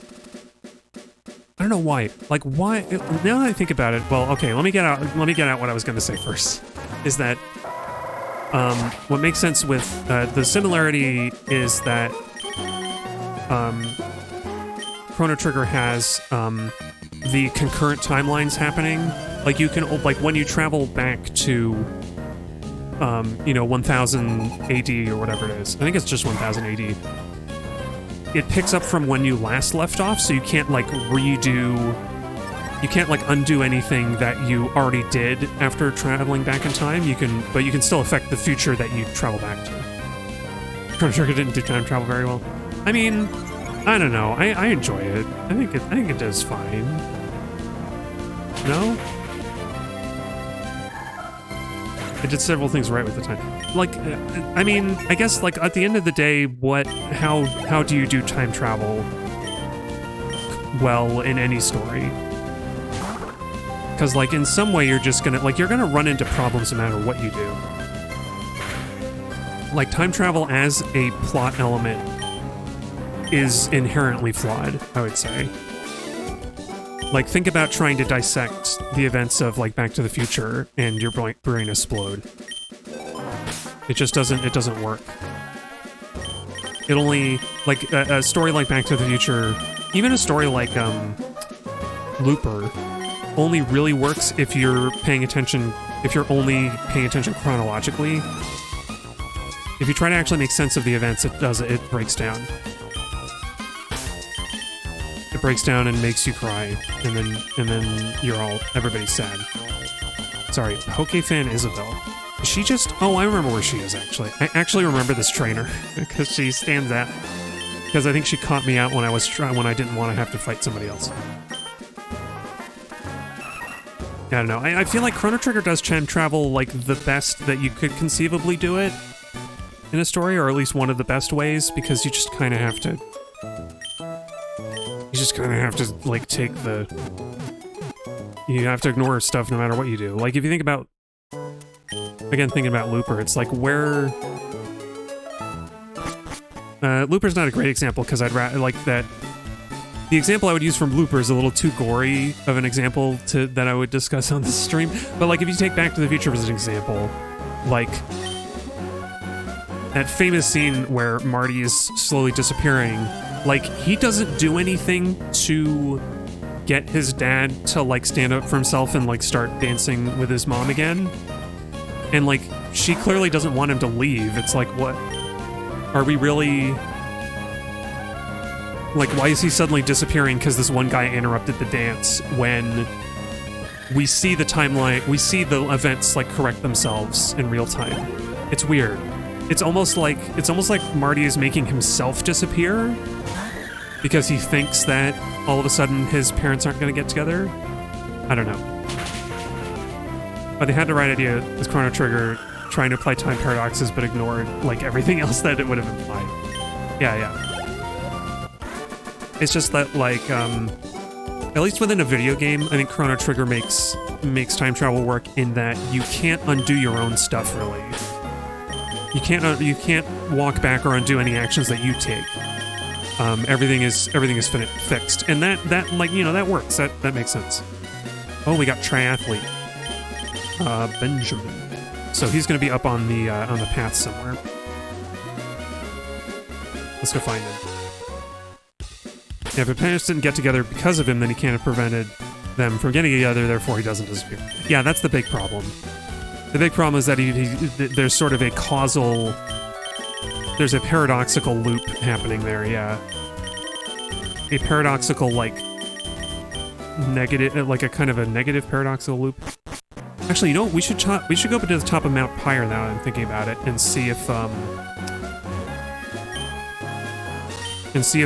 I don't know why. Like, why? Now that I think about it, well, okay, let me get out what I was going to say first. Is that what makes sense with the similarity is that Chrono Trigger has the concurrent timelines happening. Like, you can, like, when you travel back to 1000 AD or whatever it is. I think it's just 1000 AD. It picks up from when you last left off, so you can't, like, you can't, like, undo anything that you already did after traveling back in time. But you can still affect the future that you travel back to. Chrono Trigger didn't do time travel very well. I mean, I don't know. I enjoy it. I think it does fine. No? It did several things right with the time. Like, I mean, I guess, like, at the end of the day, how do you do time travel well in any story? Because, like, in some way you're gonna run into problems no matter what you do. Like, time travel as a plot element is inherently flawed, I would say. Like, think about trying to dissect the events of, like, Back to the Future and your brain explode. It just doesn't, it doesn't work. It only, like, a story like Back to the Future, even a story like, Looper, only really works if you're paying attention, if you're only paying attention chronologically. If you try to actually make sense of the events, it breaks down. It breaks down and makes you cry, and then everybody's sad. Sorry, Poke fan Isabel. Is she just? Oh, I remember where she is actually. I actually remember this trainer because she stands out. Because I think she caught me out when I didn't want to have to fight somebody else. I don't know. I feel like Chrono Trigger does time travel like the best that you could conceivably do it in a story, or at least one of the best ways, because you just kind of have to. You just kind of have to like take the. You have to ignore stuff no matter what you do. Like if you think about. Again, thinking about Looper, it's like where. Looper's not a great example because I'd rather like that. The example I would use from Looper is a little too gory of an example that I would discuss on this stream. But like if you take Back to the Future as an example, like that famous scene where Marty is slowly disappearing, like he doesn't do anything to get his dad to like stand up for himself and like start dancing with his mom again. And like she clearly doesn't want him to leave. It's like, what? Are we really... Like, why is he suddenly disappearing because this one guy interrupted the dance when we see the timeline, we see the events, like, correct themselves in real time? It's weird. It's almost like Marty is making himself disappear because he thinks that all of a sudden his parents aren't going to get together. I don't know. But they had the right idea with Chrono Trigger, trying to apply time paradoxes but ignored, like, everything else that it would have implied. Yeah. It's just that, like, at least within a video game, I think Chrono Trigger makes time travel work in that you can't undo your own stuff, really. You can't walk back or undo any actions that you take. Everything is fixed, and that like, you know, that works. That makes sense. Oh, we got triathlete, Benjamin. So he's going to be up on the path somewhere. Let's go find him. Yeah, if the parents didn't get together because of him, then he can't have prevented them from getting together, therefore he doesn't disappear. Yeah, that's the big problem. The big problem is that there's sort of a causal... There's a paradoxical loop happening there, yeah. A paradoxical, like... Negative... Like a kind of a negative paradoxical loop. Actually, you know, we should go up to the top of Mount Pyre now, I'm thinking about it, and see if,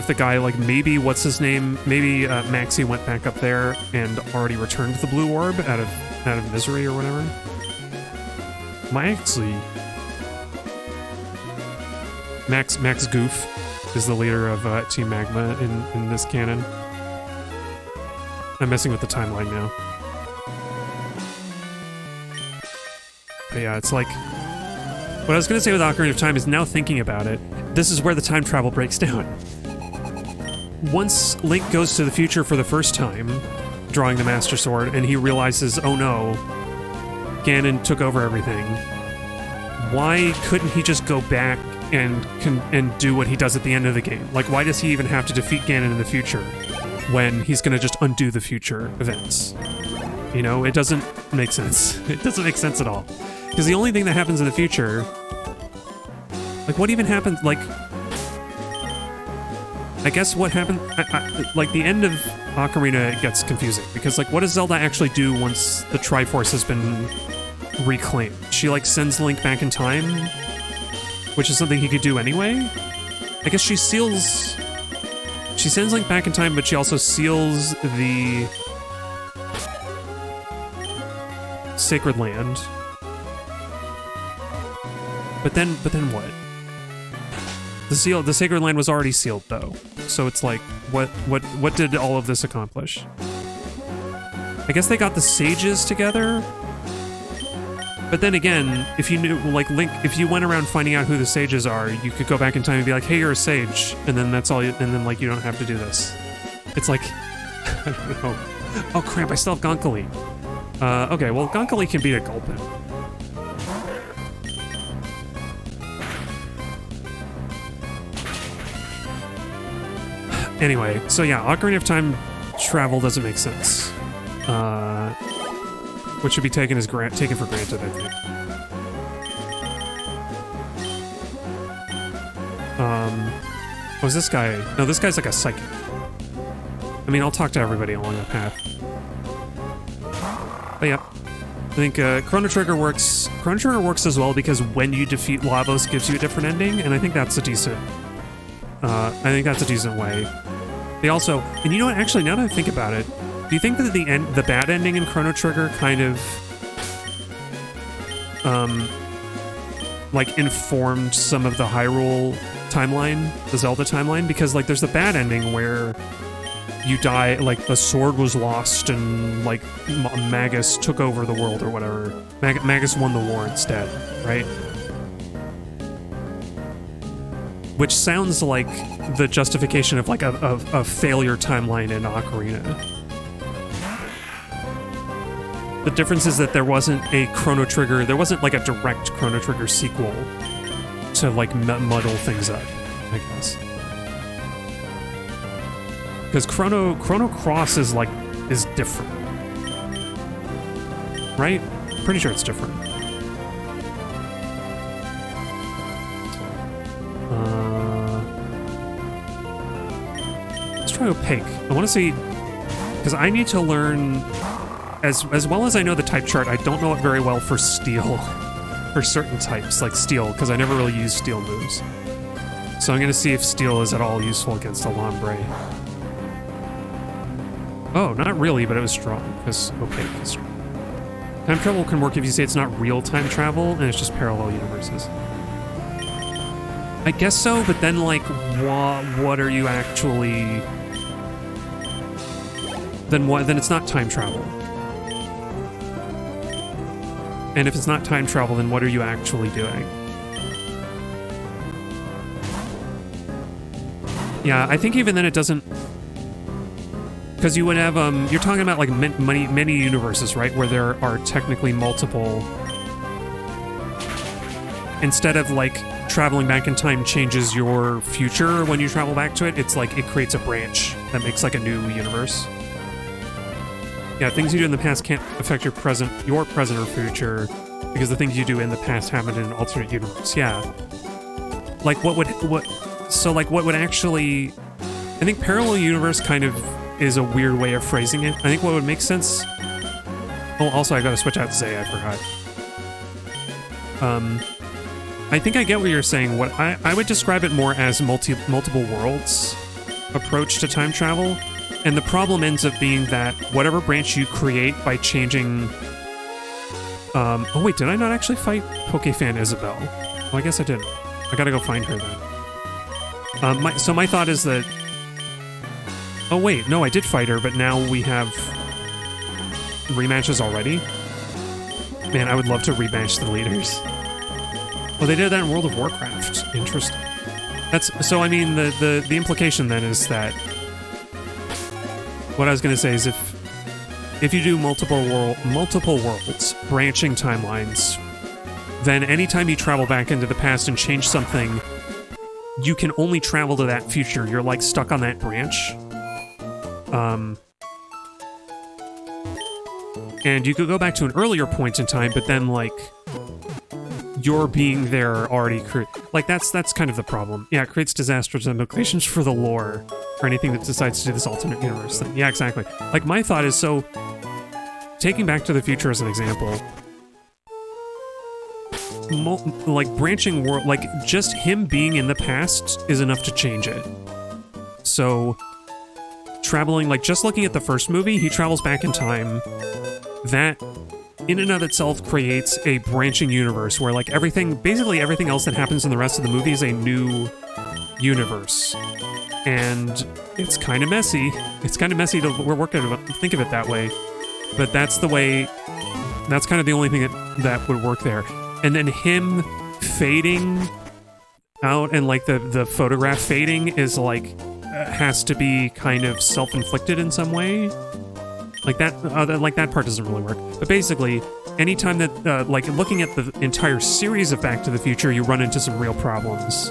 the guy, like, maybe, what's his name? Maybe Maxie went back up there and already returned the blue orb out of misery or whatever. Maxie. Max Goof is the leader of Team Magma in this canon. I'm messing with the timeline now. But yeah, it's like... What I was going to say with Ocarina of Time is, now thinking about it, this is where the time travel breaks down. Once Link goes to the future for the first time, drawing the Master Sword, and he realizes, oh no, Ganon took over everything, why couldn't he just go back and do what he does at the end of the game? Like, why does he even have to defeat Ganon in the future when he's going to just undo the future events? You know, it doesn't make sense. It doesn't make sense at all. Because the only thing that happens in the future... Like, what even happens... Like... I guess what happened... like, the end of Ocarina gets confusing. Because, like, what does Zelda actually do once the Triforce has been reclaimed? She, like, sends Link back in time? Which is something he could do anyway? I guess she seals... She sends Link back in time, but she also seals the... Sacred Land. But then what? The Sacred Land was already sealed, though. So it's like, what did all of this accomplish? I guess they got the sages together. But then again, if you knew, like, Link, if you went around finding out who the sages are, you could go back in time and be like, hey, you're a sage, and then that's all. And then, like, you don't have to do this. It's like, I don't know. Oh crap! I still have Gonkali. Okay, well, Gonkali can beat a Gulpin. Anyway, so yeah, Ocarina of Time travel doesn't make sense. Which should be taken for granted, I think. Was this guy? No, this guy's like a psychic. I mean, I'll talk to everybody along the path. But yeah, I think Chrono Trigger works. Chrono Trigger works as well because when you defeat Lavos gives you a different ending, and I think that's a decent. I think that's a decent way. They also, and you know what? Actually, now that I think about it, do you think that the bad ending in Chrono Trigger kind of, like informed some of the Hyrule timeline, the Zelda timeline? Because like, there's the bad ending where you die, like the sword was lost and like Magus took over the world or whatever. Magus won the war instead, right? Which sounds like the justification of like a failure timeline in Ocarina. The difference is that there wasn't a Chrono Trigger, there wasn't like a direct Chrono Trigger sequel to like muddle things up, I guess. Because Chrono Cross is different. Right? Pretty sure it's different. Let's try Opaque. I want to see, because I need to learn, as well as I know the type chart, I don't know it very well for Steel. For certain types, like Steel, because I never really use Steel moves. So I'm going to see if Steel is at all useful against Alambre. Oh, not really, but it was strong, because Opaque is strong. Time travel can work if you say it's not real time travel, and it's just parallel universes. I guess so, but then, like, what are you actually... Then it's not time travel. And if it's not time travel, then what are you actually doing? Yeah, I think even then it doesn't... Because you would have, you're talking about like many universes, right? Where there are technically multiple... Instead of like traveling back in time changes your future when you travel back to it, it's like it creates a branch that makes like a new universe. Yeah, things you do in the past can't affect your present or future, because the things you do in the past happened in an alternate universe. Yeah. Like what would actually... I think parallel universe kind of is a weird way of phrasing it. I think what would make sense... Oh, also I gotta switch out Zay, I forgot. I think I get what you're saying. What I would describe it more as multiple worlds approach to time travel. And the problem ends up being that whatever branch you create by changing... oh wait, did I not actually fight Pokefan Isabelle? Well, I guess I did. I gotta go find her then. So my thought is that... Oh wait, no, I did fight her, but now we have rematches already? Man, I would love to rematch the leaders. Well, they did that in World of Warcraft. Interesting. So I mean, the implication then is that... What I was going to say is if you do multiple worlds, branching timelines, then anytime you travel back into the past and change something, you can only travel to that future. You're like stuck on that branch. And you could go back to an earlier point in time, but then like your being there already like that's kind of the problem. Yeah, it creates disastrous implications for the lore. Or anything that decides to do this alternate universe thing. Yeah, exactly. Like, my thought is, so... Taking Back to the Future as an example... like, branching world... Like, just him being in the past is enough to change it. So... Traveling... Like, just looking at the first movie, he travels back in time. That, in and of itself, creates a branching universe where, like, everything... Basically, everything else that happens in the rest of the movie is a new universe. And it's kind of messy. It's kind of messy to think of it that way. But that's the way... That's kind of the only thing that would work there. And then him fading out and, like, the photograph fading is, like... has to be kind of self-inflicted in some way. Like, that part doesn't really work. But basically, anytime that... like, looking at the entire series of Back to the Future, you run into some real problems.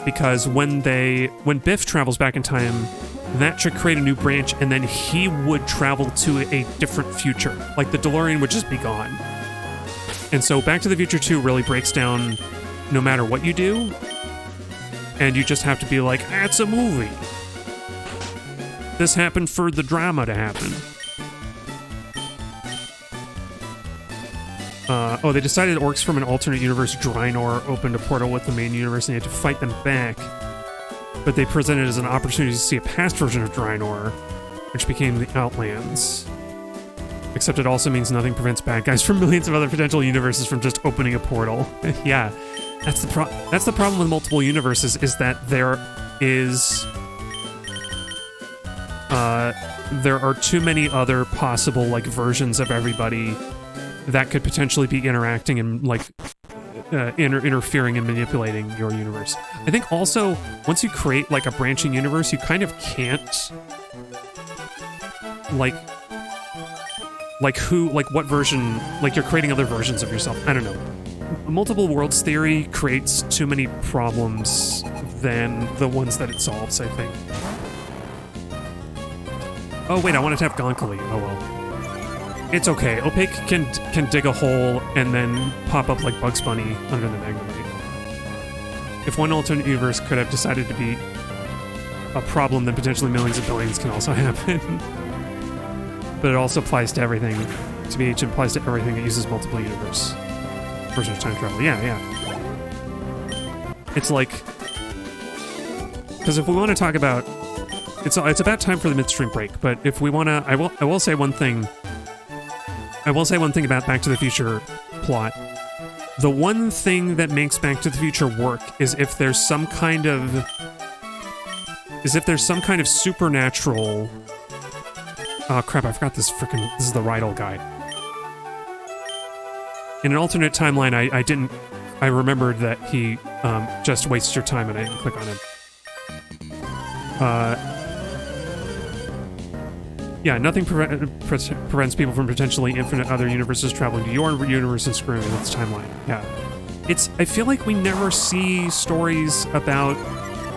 because when Biff travels back in time, that should create a new branch, and then he would travel to a different future. Like, the DeLorean would just be gone. And so Back to the Future 2 really breaks down no matter what you do, and you just have to be like, it's a movie. This happened for the drama to happen. They decided orcs from an alternate universe, Draenor, opened a portal with the main universe, and they had to fight them back. But they presented as an opportunity to see a past version of Draenor, which became the Outlands. Except it also means nothing prevents bad guys from millions of other potential universes from just opening a portal. Yeah, that's the problem with multiple universes, is that there are too many other possible, like, versions of everybody that could potentially be interacting and, like, interfering and manipulating your universe. I think also, once you create, like, a branching universe, you kind of can't, like what version, like, you're creating other versions of yourself. I don't know. Multiple worlds theory creates too many problems than the ones that it solves, I think. Oh wait, I wanted to have Gonkali. Oh well. It's okay. Opaque can dig a hole and then pop up like Bugs Bunny under the Magnemite. If one alternate universe could have decided to be a problem, then potentially millions of billions can also happen. But it also applies to everything. TBH applies to everything that uses multiple universe versions of time travel. Yeah. It's like, because if we want to talk about, it's about time for the midstream break. But if we want to, I will say one thing. I will say one thing about Back to the Future plot. The one thing that makes Back to the Future work is if there's some kind of supernatural. Oh crap! I forgot this is the Rydell guy. In an alternate timeline, I remembered that he just wastes your time, and I didn't click on him. Yeah, nothing prevents people from potentially infinite other universes traveling to your universe and screwing with its timeline. Yeah. I feel like we never see stories about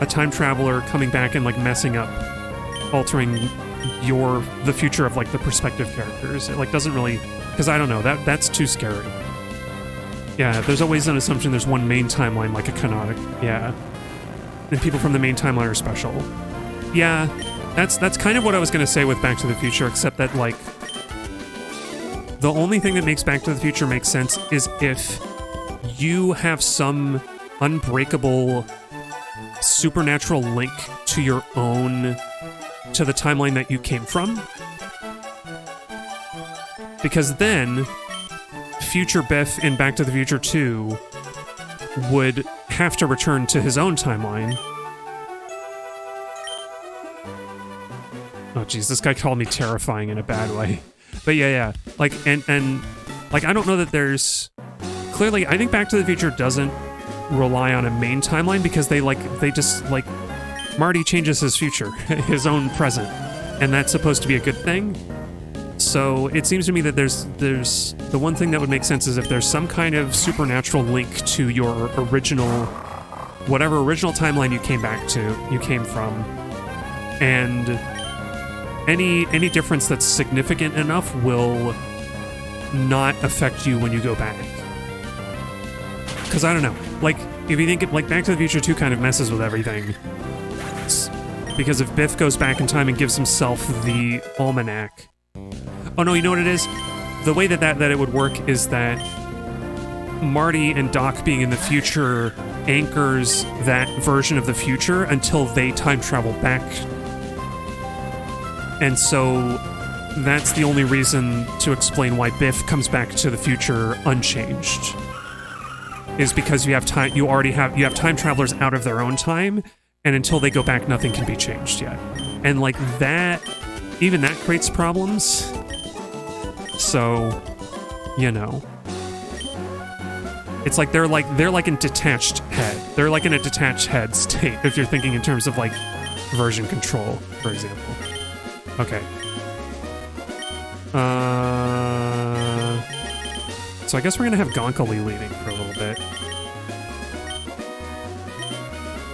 a time traveler coming back and, like, messing up, altering the future of, like, the perspective characters. It, like, doesn't really, because I don't know, that's too scary. Yeah, there's always an assumption there's one main timeline, like a canonic, yeah. And people from the main timeline are special. Yeah. That's kind of what I was going to say with Back to the Future, except that, like, the only thing that makes Back to the Future make sense is if you have some unbreakable supernatural link to the timeline that you came from. Because then, future Biff in Back to the Future 2 would have to return to his own timeline. Oh geez, this guy called me terrifying in a bad way. But yeah. Like, and like, I don't know that there's... Clearly, I think Back to the Future doesn't rely on a main timeline because they just, Marty changes his future, his own present. And that's supposed to be a good thing. So it seems to me that there's the one thing that would make sense is if there's some kind of supernatural link to your original, whatever original timeline you came from, and any difference that's significant enough will not affect you when you go back. Because I don't know, like, if you think it, like, Back to the Future 2 kind of messes with everything. Because if Biff goes back in time and gives himself the almanac. Oh no, you know what it is? The way that it would work is that Marty and Doc being in the future anchors that version of the future until they time travel back. And so that's the only reason to explain why Biff comes back to the future unchanged. Is because you have time travelers out of their own time, and until they go back, nothing can be changed yet. And like that, even that creates problems. So, you know. It's like they're like in detached head. They're like in a detached head state if you're thinking in terms of like version control, for example. Okay. So I guess we're gonna have Gonkali leading for a little bit.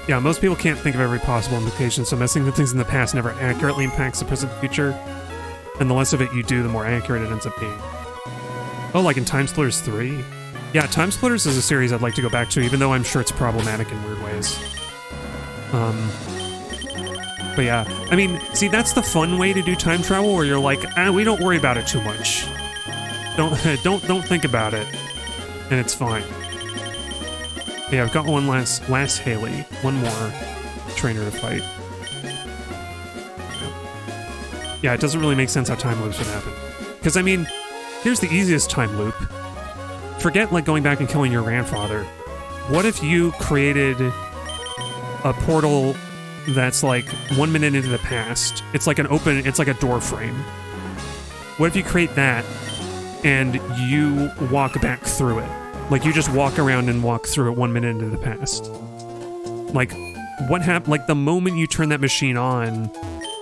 Yeah, most people can't think of every possible implication, so messing with things in the past never accurately impacts the present future, and the less of it you do, the more accurate it ends up being. Oh, like in Time Splitters 3? Yeah, Time Splitters is a series I'd like to go back to, even though I'm sure it's problematic in weird ways. But yeah, I mean, see, that's the fun way to do time travel, where you're like, we don't worry about it too much. Don't think about it, and it's fine. Yeah, I've got one last Haley, one more trainer to fight. Yeah, it doesn't really make sense how time loops would happen. Because, I mean, here's the easiest time loop. Forget, like, going back and killing your grandfather. What if you created a portal that's, like, 1 minute into the past? It's like it's like a door frame. What if you create that, and you walk back through it? Like, you just walk around and walk through it 1 minute into the past. Like, what happened? Like, the moment you turn that machine on,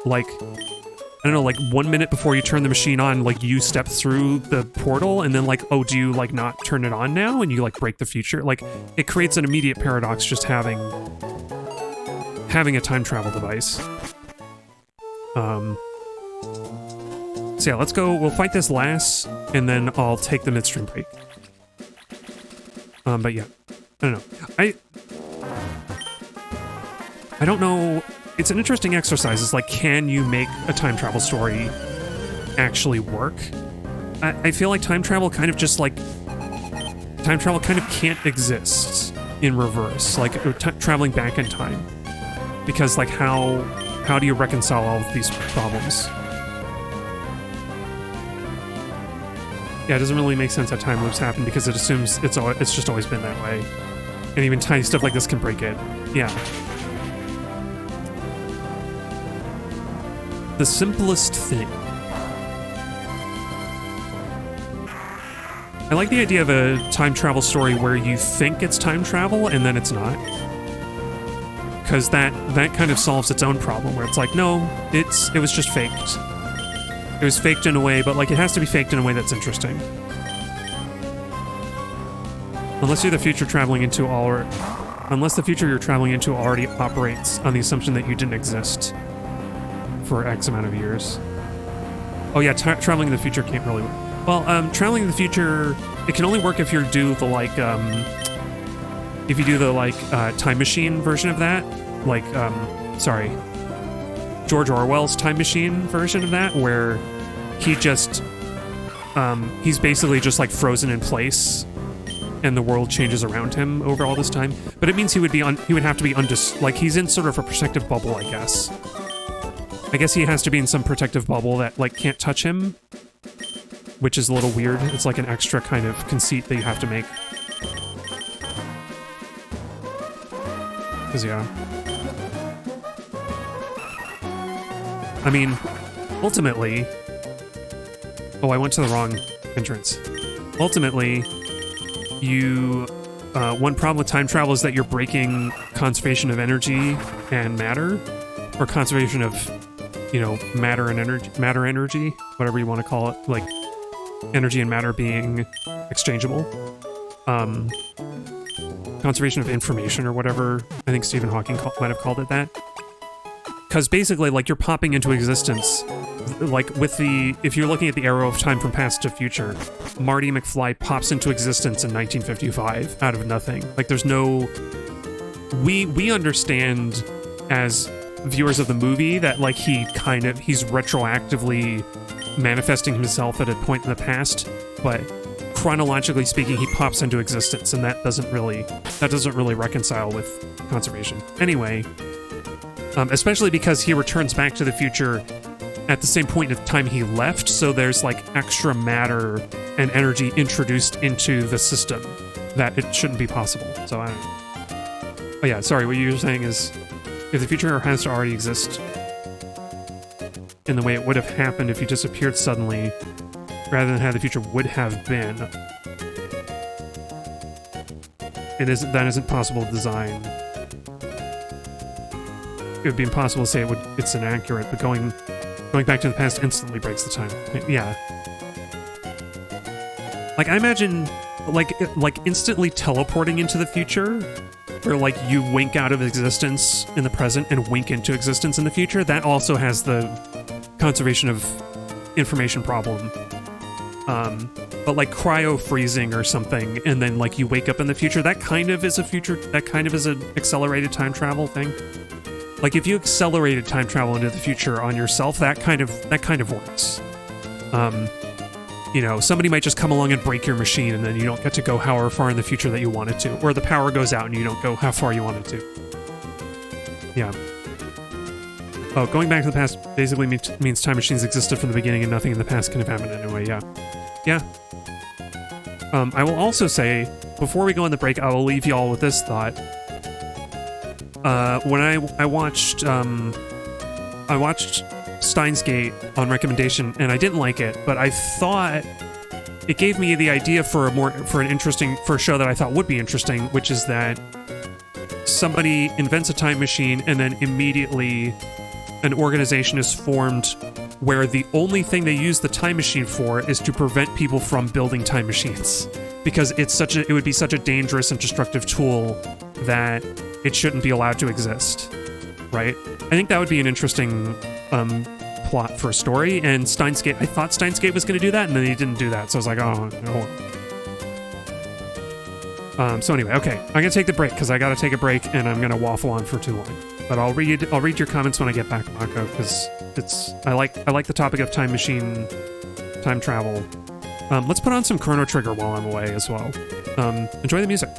like, I don't know, like 1 minute before you turn the machine on, like, you step through the portal, and then, like, oh, do you, like, not turn it on now? And you, like, break the future? Like, it creates an immediate paradox just having a time travel device. So yeah, let's go. We'll fight this last, and then I'll take the midstream break. But yeah, I don't know. I don't know. It's an interesting exercise. It's like, can you make a time travel story actually work? I feel like time travel kind of just like... Time travel kind of can't exist in reverse, like traveling back in time. Because, like, how do you reconcile all of these problems? Yeah, it doesn't really make sense how time loops happen because it assumes it's just always been that way. And even tiny stuff like this can break it. Yeah. The simplest thing. I like the idea of a time travel story where you think it's time travel and then it's not. Because that kind of solves its own problem, where it's like, no, it was just faked. It was faked in a way, but, like, it has to be faked in a way that's interesting. Unless the future you're traveling into already operates on the assumption that you didn't exist for X amount of years. Oh yeah, traveling in the future can't really work. Well, traveling in the future, it can only work if you do the, like, time machine version of that. Like, sorry, George Orwell's time machine version of that, where he just, he's basically just, like, frozen in place, and the world changes around him over all this time. But it means he would have to be like, he's in sort of a protective bubble, I guess. I guess he has to be in some protective bubble that, like, can't touch him, which is a little weird. It's like an extra kind of conceit that you have to make. 'Cause, yeah. I mean, ultimately... Oh, I went to the wrong entrance. Ultimately, one problem with time travel is that you're breaking conservation of energy and matter, or conservation of, you know, matter energy, whatever you want to call it, like energy and matter being exchangeable. Conservation of information or whatever. I think Stephen Hawking might have called it that. Because basically, like, you're popping into existence, like, if you're looking at the arrow of time from past to future, Marty McFly pops into existence in 1955 out of nothing. Like, there's no... We understand as viewers of the movie that, like, he's retroactively manifesting himself at a point in the past, but chronologically speaking, he pops into existence, and that doesn't really reconcile with conservation. Anyway... especially because he returns back to the future at the same point in time he left, so there's, like, extra matter and energy introduced into the system that it shouldn't be possible. So I don't know. Oh yeah, sorry, what you were saying is, if the future has to already exist in the way it would have happened if you disappeared suddenly, rather than how the future would have been, that isn't possible to design. It would be impossible to say it's inaccurate, but going back to the past instantly breaks the time. Yeah. Like, I imagine, like instantly teleporting into the future where like you wink out of existence in the present and wink into existence in the future, that also has the conservation of information problem. But like cryo freezing or something, and then like you wake up in the future, that kind of is an accelerated time travel thing. Like if you accelerated time travel into the future on yourself, that kind of works. You know, somebody might just come along and break your machine, and then you don't get to go however far in the future that you wanted to, or the power goes out and you don't go how far you wanted to. Yeah. Oh, going back to the past basically means time machines existed from the beginning and nothing in the past can have happened anyway. Yeah. Yeah. I will also say, before we go on the break, I will leave you all with this thought. When I watched Steins Gate on recommendation, and I didn't like it, but I thought it gave me the idea for a show that I thought would be interesting, which is that somebody invents a time machine and then immediately an organization is formed where the only thing they use the time machine for is to prevent people from building time machines, because it would be such a dangerous and destructive tool that it shouldn't be allowed to exist, right? I think that would be an interesting plot for a story, and Steins Gate, I thought Steins Gate was going to do that, and then he didn't do that, so I was like, oh, no. So anyway, okay, I'm going to take the break, because I got to take a break, and I'm going to waffle on for too long. But I'll read your comments when I get back, Mako, because I like the topic of time machine, time travel. Let's put on some Chrono Trigger while I'm away as well. Enjoy the music.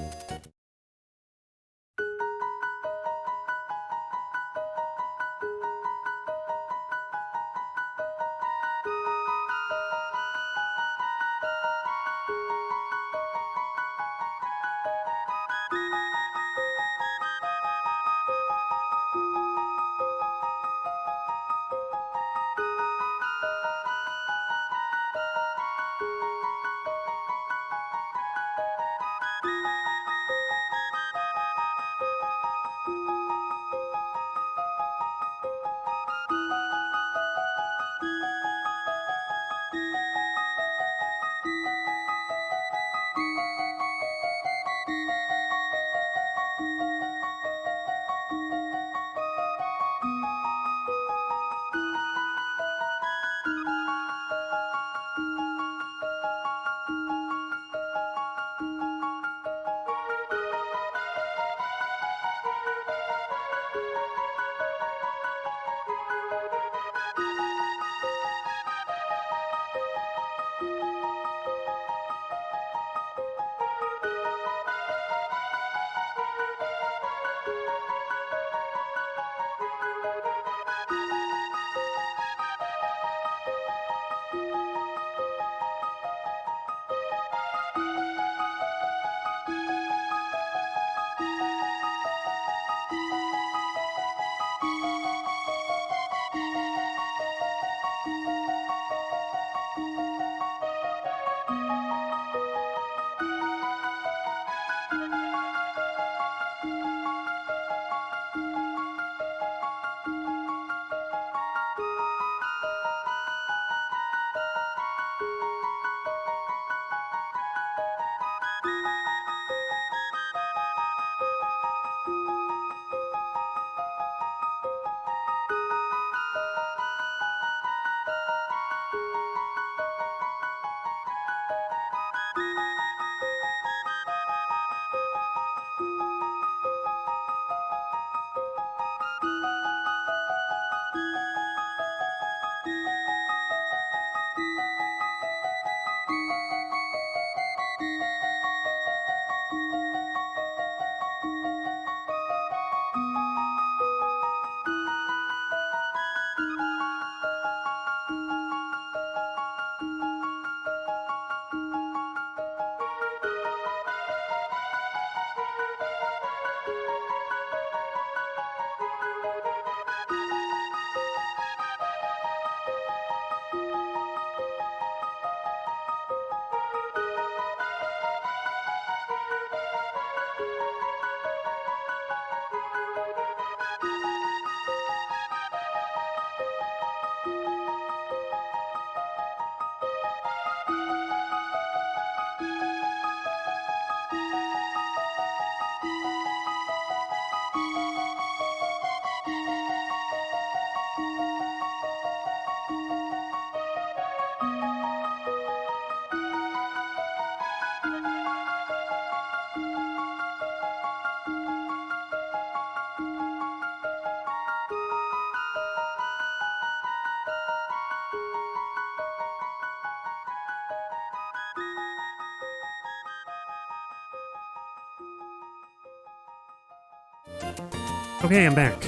Okay, I'm back.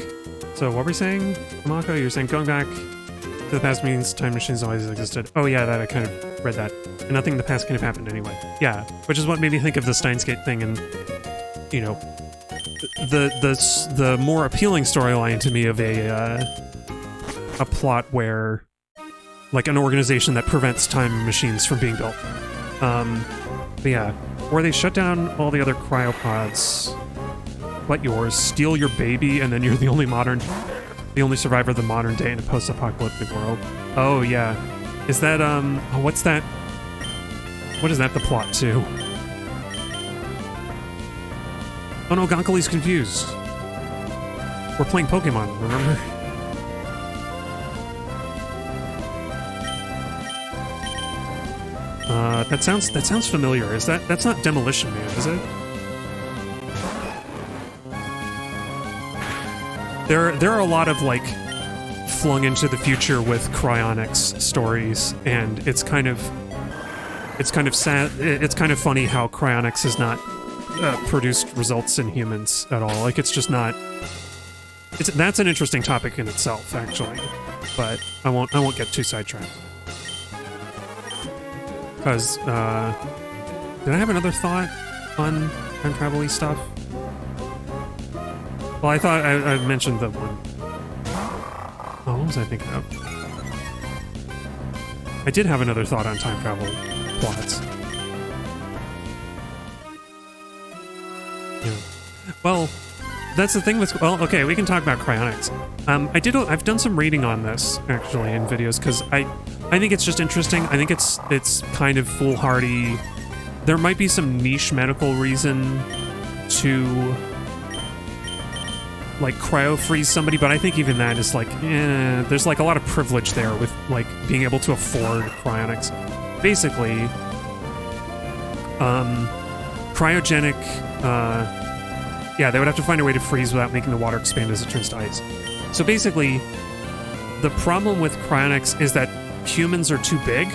So what were we saying, Mako? You were saying going back to the past means time machines always existed. Oh yeah, that I kind of read that. And nothing in the past can have happened anyway. Yeah, which is what made me think of the Steins Gate thing, and you know, the more appealing storyline to me of a plot where, like, an organization that prevents time machines from being built. But yeah, or they shut down all the other cryopods but yours, steal your baby, and then you're the only survivor of the modern day in a post-apocalyptic world. Oh yeah, is that oh, what's that? What is that the plot to? Oh no, Gonkoli's confused. We're playing Pokemon, remember? That sounds familiar. That's not Demolition Man, is it? There are a lot of, like, flung into the future with cryonics stories, and it's kind of sad. It's kind of funny how cryonics has not produced results in humans at all. Like, it's just not. That's an interesting topic in itself, actually, but I won't get too sidetracked. Because did I have another thought on time travel-y stuff? Well, I thought I mentioned the one. Oh, what was I thinking of? I did have another thought on time travel plots. Yeah. Well, that's the thing with. Well, okay, we can talk about cryonics. I've done some reading on this actually in videos because I think it's just interesting. I think it's kind of foolhardy. There might be some niche medical reason to, like, cryo-freeze somebody, but I think even that is like, there's like a lot of privilege there with, like, being able to afford cryonics. Basically, cryogenic, yeah, they would have to find a way to freeze without making the water expand as it turns to ice. So basically, the problem with cryonics is that humans are too big.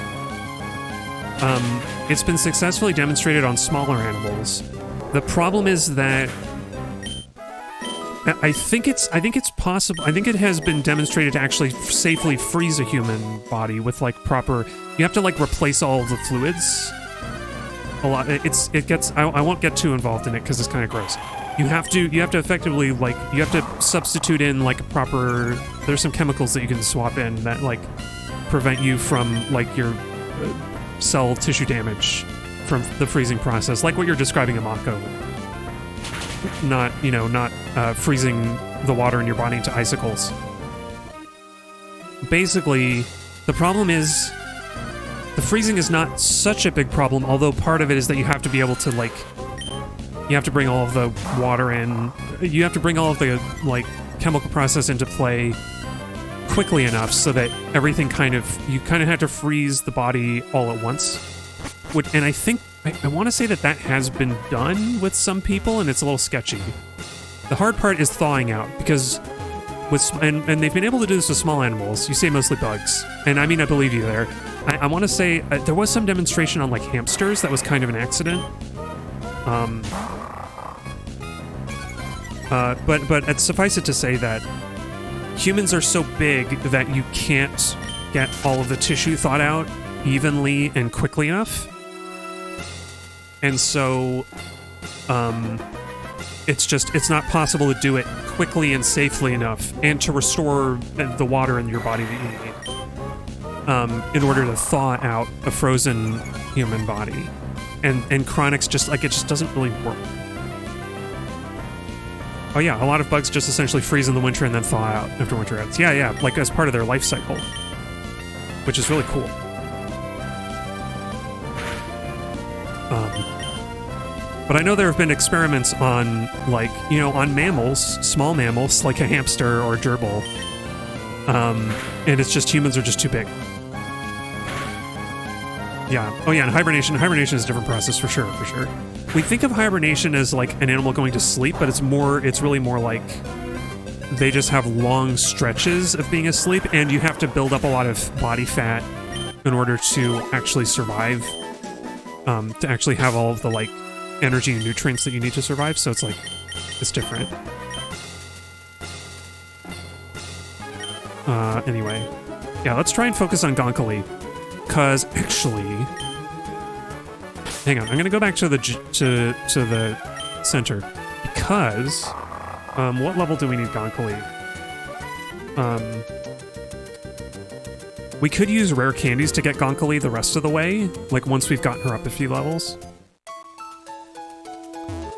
It's been successfully demonstrated on smaller animals. The problem is that I think it's possible. I think it has been demonstrated to actually safely freeze a human body with, like, proper. You have to, like, replace all of the fluids. A lot. It gets. I won't get too involved in it because it's kind of gross. You have to effectively, like, you have to substitute in, like, a proper. There's some chemicals that you can swap in that, like, prevent you from, like, your cell tissue damage from the freezing process, like what you're describing in Mako. Not freezing the water in your body into icicles. Basically, the problem is the freezing is not such a big problem, although part of it is that you have to be able to, like, you have to bring all of the water in, you have to bring all of the, like, chemical process into play quickly enough so that everything you kind of have to freeze the body all at once. And I think, I want to say that has been done with some people, and it's a little sketchy. The hard part is thawing out, because and they've been able to do this with small animals. You say mostly bugs, and I mean, I believe you there. I want to say there was some demonstration on, like, hamsters that was kind of an accident. But suffice it to say that humans are so big that you can't get all of the tissue thawed out evenly and quickly enough. And so, it's not possible to do it quickly and safely enough, and to restore the water in your body that you need, in order to thaw out a frozen human body. And cryonics it just doesn't really work. Oh yeah, a lot of bugs just essentially freeze in the winter and then thaw out after winter ends. Yeah, like as part of their life cycle, which is really cool. But I know there have been experiments on, like, on mammals, small mammals, like a hamster or a gerbil. And it's just humans are just too big. Yeah. Oh yeah, and hibernation is a different process for sure. We think of hibernation as, like, an animal going to sleep, but it's really more like they just have long stretches of being asleep, and you have to build up a lot of body fat in order to actually survive, to actually have all of the, like, energy and nutrients that you need to survive. So it's, like, it's different. Anyway. Yeah, let's try and focus on Gonkali. Because, actually... Hang on, I'm gonna go back to the center. Because... what level do we need Gonkali? We could use rare candies to get Gonkali the rest of the way, like once we've gotten her up a few levels.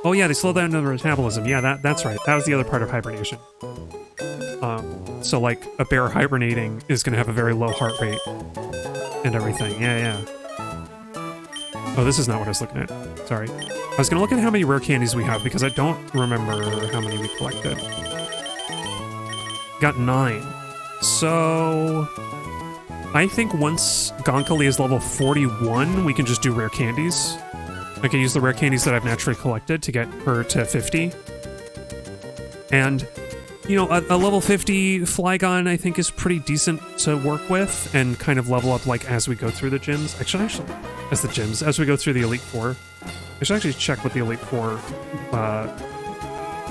Oh yeah, they slow down the metabolism. Yeah, that's right. That was the other part of hibernation. So like a bear hibernating is gonna have a very low heart rate and everything. Yeah. Oh, this is not what I was looking at. Sorry. I was gonna look at how many rare candies we have because I don't remember how many we collected. Got 9. So I think once Gonkali is level 41, we can just do rare candies. I can use the rare candies that I've naturally collected to get her to 50. And, you know, a level 50 Flygon I think is pretty decent to work with and kind of level up like as we go through the gyms. Actually, as we go through the Elite Four. I should actually check what the Elite Four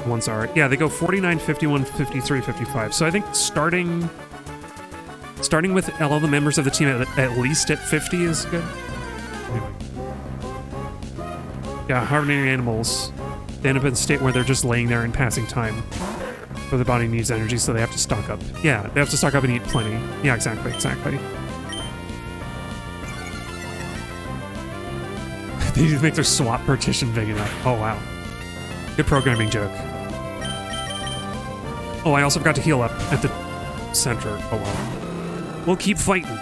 ones are. Yeah, they go 49, 51, 53, 55. So I think starting with all the members of the team at least at 50 is good. Anyway. Yeah, hibernating animals, they end up in a state where they're just laying there and passing time. But the body needs energy, so they have to stock up. Yeah, they have to stock up and eat plenty. Yeah, exactly. They need to make their swap partition big enough. Oh, wow. Good programming joke. Oh, I also forgot to heal up at the center. Oh, well. We'll keep fighting.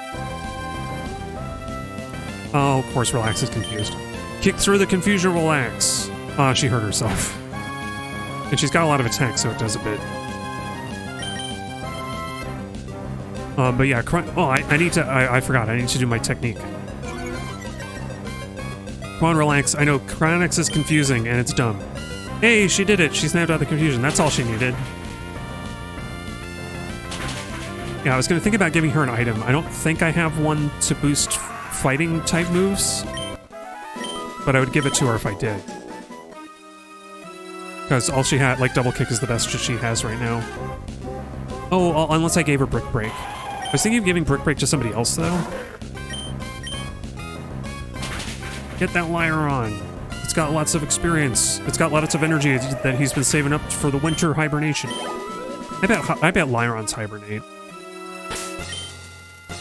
Oh, of course, Relax is confused. Kick through the confusion, Relax. Ah, she hurt herself. And she's got a lot of attack, so it does a bit. But yeah, I need to, I forgot, I need to do my technique. Come on, Relax. I know Cryonics is confusing, and it's dumb. Hey, she did it. She snapped out the confusion. That's all she needed. Yeah, I was going to think about giving her an item. I don't think I have one to boost fighting type moves, but I would give it to her if I did. Because all she had, like, double kick is the best she has right now. Oh, unless I gave her Brick Break. I was thinking of giving Brick Break to somebody else, though. Get that Lyron. It's got lots of experience. It's got lots of energy that he's been saving up for the winter hibernation. I bet Lyrons hibernate.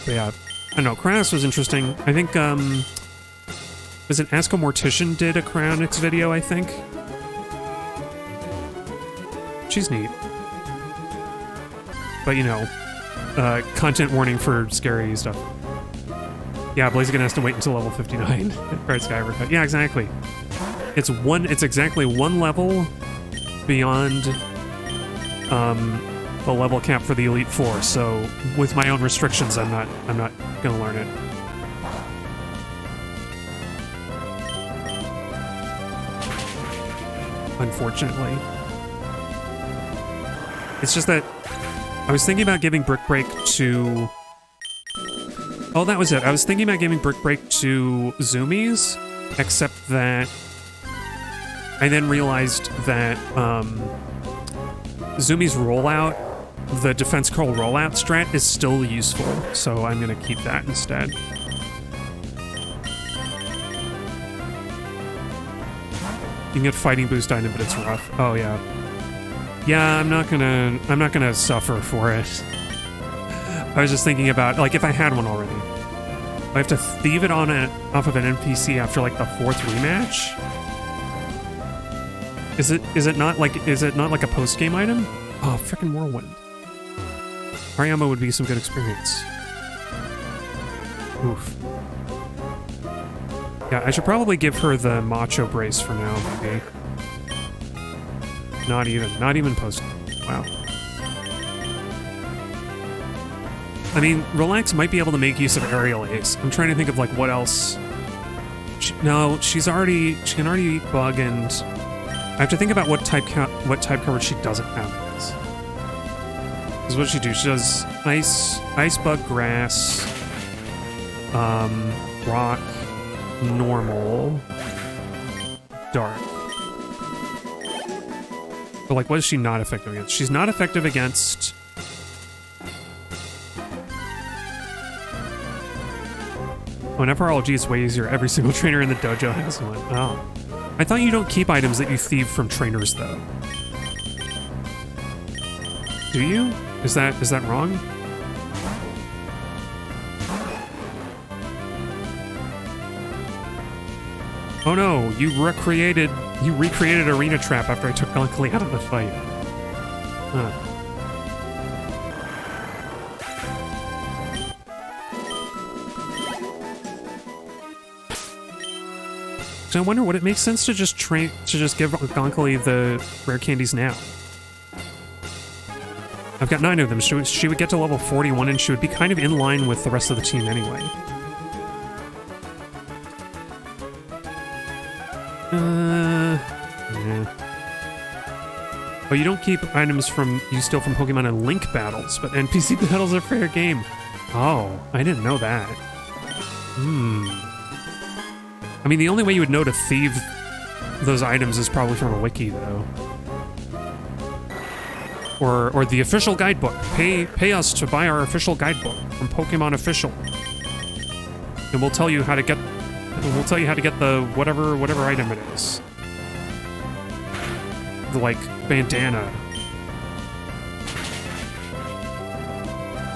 But yeah, I don't know. Cryonics was interesting. I think, was it Ask a Mortician did a Cryonics video, I think? She's neat. But, you know, content warning for scary stuff. Yeah, Blaziken has to wait until level 59 for its Sky Overcut. Yeah, exactly. It's exactly one level beyond the level cap for the Elite Four, so with my own restrictions, I'm not gonna learn it. Unfortunately. It's just that I was thinking about giving Brick Break to... Oh, that was it. I was thinking about giving Brick Break to Zoomies, except that I then realized that Zoomies rollout, the defense curl rollout strat, is still useful, so I'm going to keep that instead. You can get fighting boost item, but it's rough. Oh yeah. Yeah, I'm not gonna suffer for it. I was just thinking about, like, if I had one already. I have to thieve it off of an NPC after, like, the 4th rematch? Is it not like a post-game item? Oh, frickin' Whirlwind. Hariyama would be some good experience. Oof. Yeah, I should probably give her the Macho Brace for now, maybe. Not even post. Wow. I mean, Relax might be able to make use of Aerial Ace. I'm trying to think of, like, what else. She can already eat Bug, and I have to think about what type coverage she doesn't have. Because what does she do? She does Ice, Bug, Grass, Rock, Normal, Dark. But, like, what is she not effective against? She's not effective against Whenever RLG is way easier, every single trainer in the dojo has one. Oh. I thought you don't keep items that you thieve from trainers, though. Do you? Is that wrong? Oh no, you recreated Arena Trap after I took Gunkley out of the fight. Huh. So I wonder, would it make sense to just give Gonkley the rare candies now? I've got 9 of them. She would get to level 41 and she would be kind of in line with the rest of the team anyway. Yeah. Oh, you don't keep items you steal from Pokemon in Link battles, but NPC battles are fair game. Oh, I didn't know that. I mean, the only way you would know to thieve those items is probably from a wiki, though. Or the official guidebook. Pay us to buy our official guidebook from Pokemon Official. And we'll tell you how to get the whatever item it is. The, like, bandana.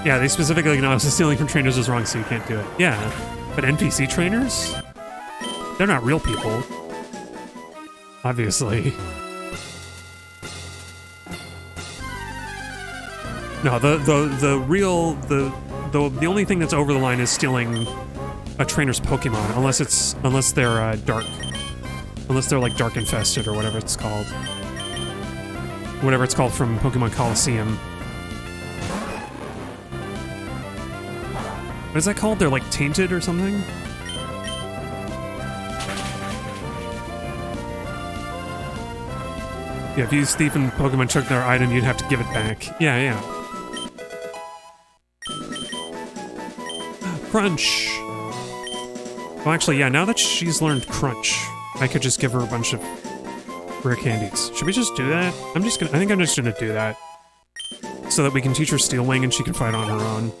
Yeah, they specifically acknowledge stealing from trainers is wrong, so you can't do it. Yeah, but NPC trainers? They're not real people. Obviously. No, the only thing that's over the line is stealing a trainer's Pokemon, unless they're dark. Unless they're like dark infested or whatever it's called. Whatever it's called from Pokemon Coliseum. What is that called? They're like tainted or something? Yeah, if you thief and Pokemon took their item, you'd have to give it back. Yeah, yeah. Crunch! Well, actually, yeah, now that she's learned Crunch, I could just give her a bunch of rare candies. Should we just do that? I think I'm just gonna do that. So that we can teach her Steel Wing and she can fight on her own.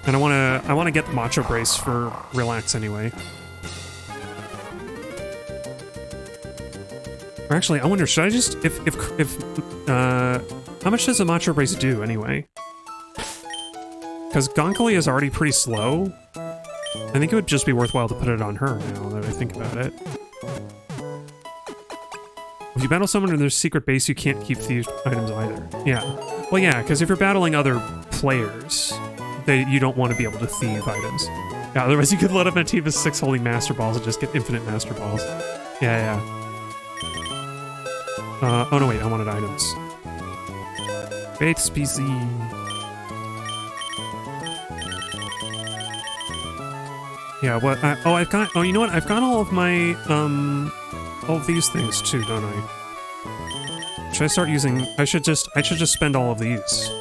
And I wanna get Macho Brace for Relax anyway. Or actually, I wonder, should I just, how much does a Macho Brace do, anyway? Because Gonkley is already pretty slow. I think it would just be worthwhile to put it on her, now that I think about it. If you battle someone in their secret base, you can't keep these items either. Yeah. Well, yeah, because if you're battling other players, you don't want to be able to thieve items. Yeah, otherwise you could load up Nativa's 6 holy Master Balls and just get infinite Master Balls. Yeah, yeah. Oh no, wait, I wanted items. Bait species. Yeah, what? You know what? I've got all of my, all of these things too, don't I? Should I start using? I should just spend all of these.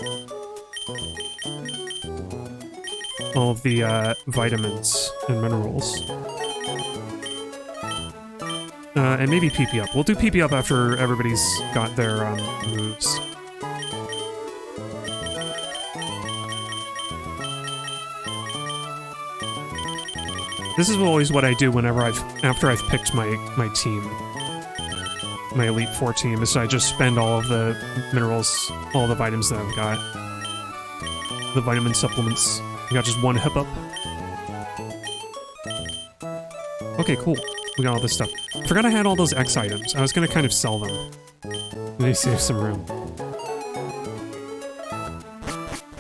All of the, vitamins and minerals. And maybe PP up. We'll do PP up after everybody's got their, moves. This is always what I do whenever after I've picked my team. My Elite Four team, is I just spend all of the minerals, all the vitamins that I've got. The vitamin supplements. We got just one hip up. Okay, cool. We got all this stuff. I forgot I had all those X items. I was gonna kind of sell them. Maybe save some room.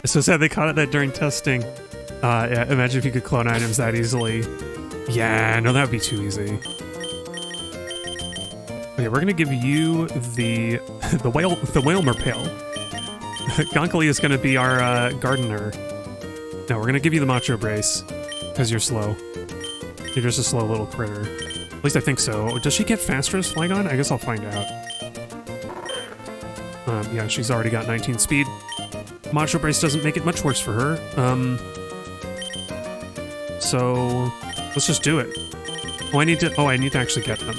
It's so sad they caught it that during testing. Yeah, imagine if you could clone items that easily. Yeah, no, that would be too easy. Okay, we're gonna give you the Whalmer Pail. Gonkley is gonna be our gardener. No, we're gonna give you the Macho Brace because you're slow. You're just a slow little critter. At least I think so. Does she get faster as Flygon? I guess I'll find out. Yeah, she's already got 19 speed. Macho Brace doesn't make it much worse for her. So let's just do it. Oh, I need to actually get them.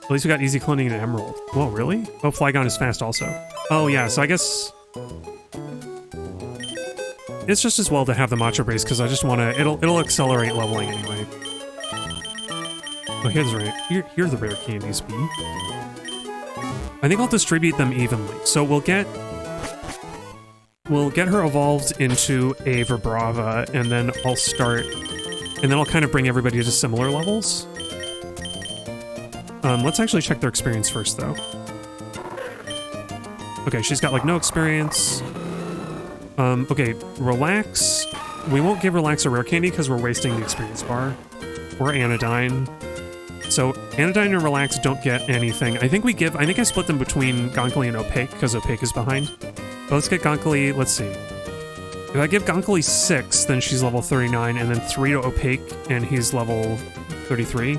At least we got easy cloning and Emerald. Whoa, really? Oh, Flygon is fast also. Oh yeah, so I guess it's just as well to have the Macho Brace because I just want to. It'll accelerate leveling anyway. Oh, here's right. Here are the rare candies, B. I think I'll distribute them evenly. So we'll get her evolved into a Vibrava, and then I'll start, and then I'll kind of bring everybody to similar levels. Let's actually check their experience first, though. Okay, she's got like no experience. Okay, Relax. We won't give Relax a rare candy because we're wasting the experience bar. Or Anodyne. So Anodyne and Relax don't get anything. I think I split them between Gonkly and Opaque because Opaque is behind. But let's get Gonkly, let's see. If I give Gonkly 6, then she's level 39, and then 3 to Opaque, and he's level 33.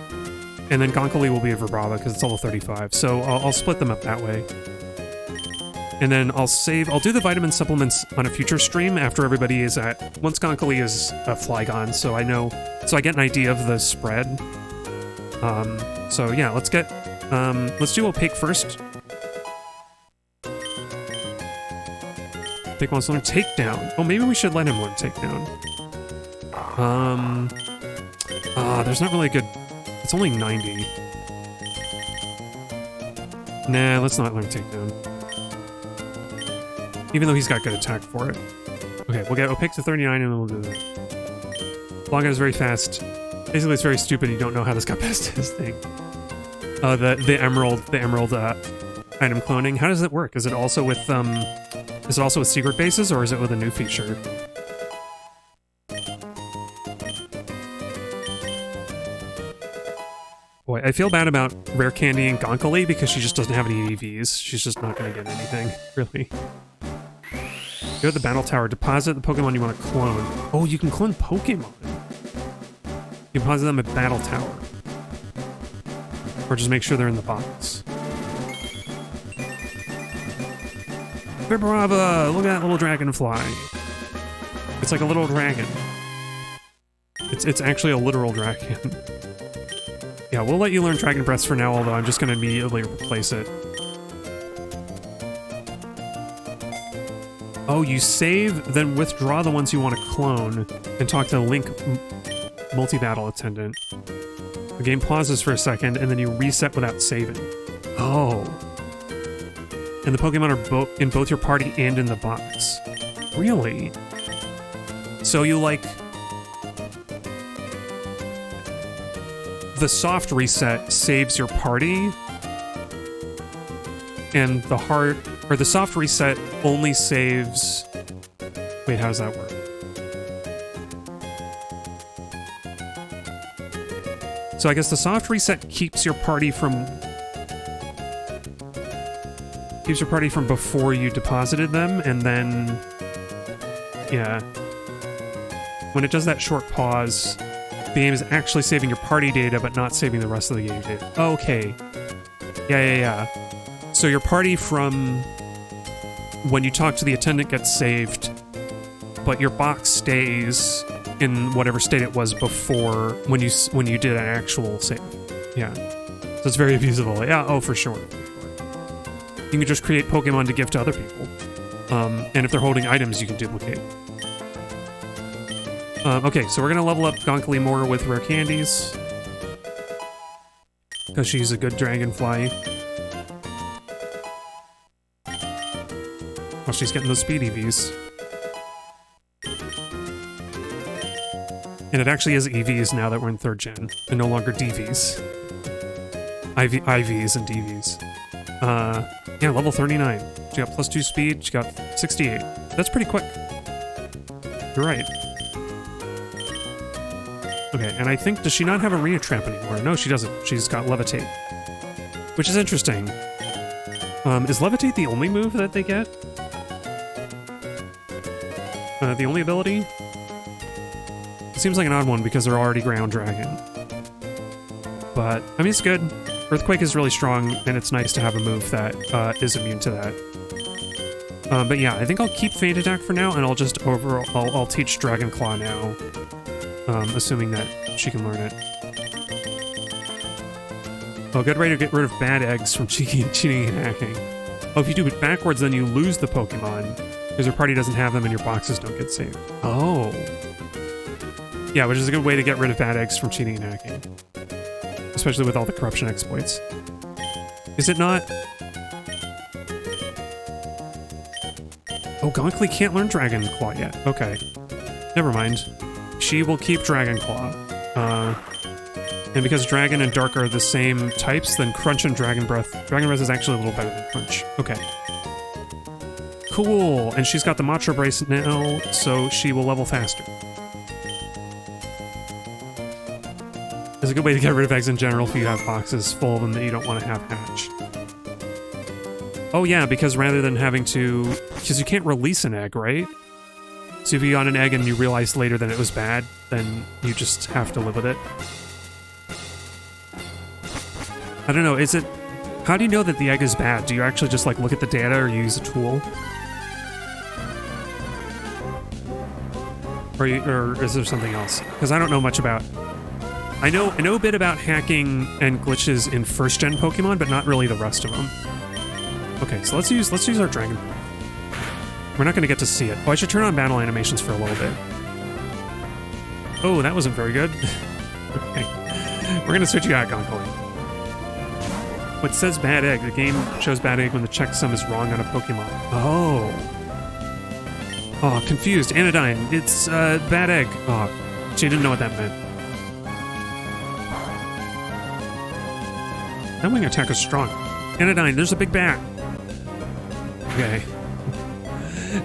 And then Gonkly will be a Vibrava because it's level 35. So I'll split them up that way. And then I'll do the vitamin supplements on a future stream after everybody is once Gonkly is a Flygon, so I get an idea of the spread. So yeah, let's do Opaque first. Opaque wants to learn Takedown. Oh, maybe we should let him learn Takedown. There's not really a good, it's only 90. Nah, let's not learn Takedown. Even though he's got good attack for it. Okay, we'll get Opaque to 39 and then we'll do that. Flygon is very fast. Basically, it's very stupid. You don't know how this got past his thing. The emerald item cloning. How does it work? Is it also with secret bases, or is it with a new feature? Boy, I feel bad about Rare Candy and Gonkly because she just doesn't have any EVs. She's just not going to get anything, really. Go to the battle tower. Deposit the Pokemon you want to clone. Oh, you can clone Pokemon. You deposit them at Battle Tower. Or just make sure they're in the box. Vibrava! Look at that little dragonfly. It's like a little dragon. It's actually a literal dragon. Yeah, we'll let you learn Dragon Breaths for now, although I'm just going to immediately replace it. Oh, you save, then withdraw the ones you want to clone, and talk to the Link multi-battle attendant. The game pauses for a second, and then you reset without saving. Oh. And the Pokemon are in both your party and in the box. Really? So you, like... The soft reset saves your party, and the hard... Or the soft reset only saves... Wait, how does that work? So I guess the soft reset keeps your party from... before you deposited them, and then... Yeah. When it does that short pause, the game is actually saving your party data, but not saving the rest of the game data. Okay. Yeah. So your party from... when you talk to the attendant gets saved, but your box stays in whatever state it was before when you did an actual save. Yeah. So it's very abusable. Yeah, oh, for sure. You can just create Pokemon to give to other people. And if they're holding items, you can duplicate. Okay, so we're gonna level up Gonkly more with rare candies. Because she's a good dragonfly. Oh, she's getting those speed EVs. And it actually is EVs now that we're in 3rd gen, and no longer DVs. IVs and DVs. Yeah, level 39. She got +2 speed, she got 68. That's pretty quick. You're right. Okay, and I think, does she not have Arena Tramp anymore? No, she doesn't. She's got Levitate. Which is interesting. Is Levitate the only move that they get? The only ability? It seems like an odd one because they're already Ground Dragon. But, I mean, it's good. Earthquake is really strong, and it's nice to have a move that is immune to that. But yeah, I think I'll keep Feint Attack for now, and I'll just I'll teach Dragon Claw now. Assuming that she can learn it. Oh, get ready to get rid of bad eggs from cheating and hacking. Oh, if you do it backwards, then you lose the Pokemon because your party doesn't have them and your boxes don't get saved. Oh. Yeah, which is a good way to get rid of bad eggs from cheating and hacking. Especially with all the corruption exploits. Is it not? Oh, Gonkley can't learn Dragon Claw yet. Okay. Never mind. She will keep Dragon Claw. And because Dragon and Dark are the same types, then Crunch and Dragon Breath. Dragon Breath is actually a little better than Crunch. Okay. Cool. And she's got the Matra Brace now, so she will level faster. It's a good way to get rid of eggs in general if you have boxes full of them that you don't want to have hatch. Oh yeah, because rather than having to... Because you can't release an egg, right? So if you got an egg and you realized later that it was bad, then you just have to live with it. I don't know, is it... How do you know that the egg is bad? Do you actually just, like, look at the data or use a tool? Or is there something else? Because I don't know much about... I know a bit about hacking and glitches in first-gen Pokemon, but not really the rest of them. Okay, so let's use our Dragon. We're not going to get to see it. Oh, I should turn on battle animations for a little bit. Oh, that wasn't very good. Okay. We're going to switch you out, Gonkley. What says bad egg? The game shows bad egg when the checksum is wrong on a Pokemon. Oh. Oh, confused. Anodyne. It's bad egg. Oh, she didn't know what that meant. That wing attack is strong. Anodyne, there's a big bat. Okay.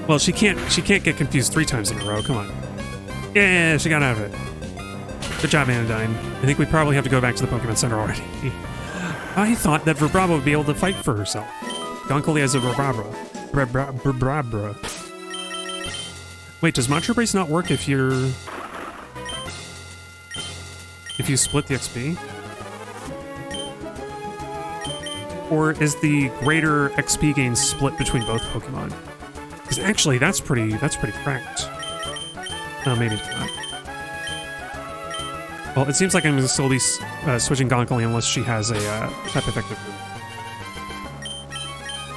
Well, she can't get confused 3 times in a row. Come on. Yeah, she got out of it. Good job, Anodyne. I think we probably have to go back to the Pokemon Center already. I thought that Vibrabra would be able to fight for herself. Gonkley has a Vibrabra. Vibrabra. Wait, does Matra Brace not work if you split the XP? Or is the greater XP gain split between both Pokemon? Because actually, that's pretty cracked. Oh, maybe it's not. Well, it seems like I'm going to still be switching Gonkley unless she has a type effective move.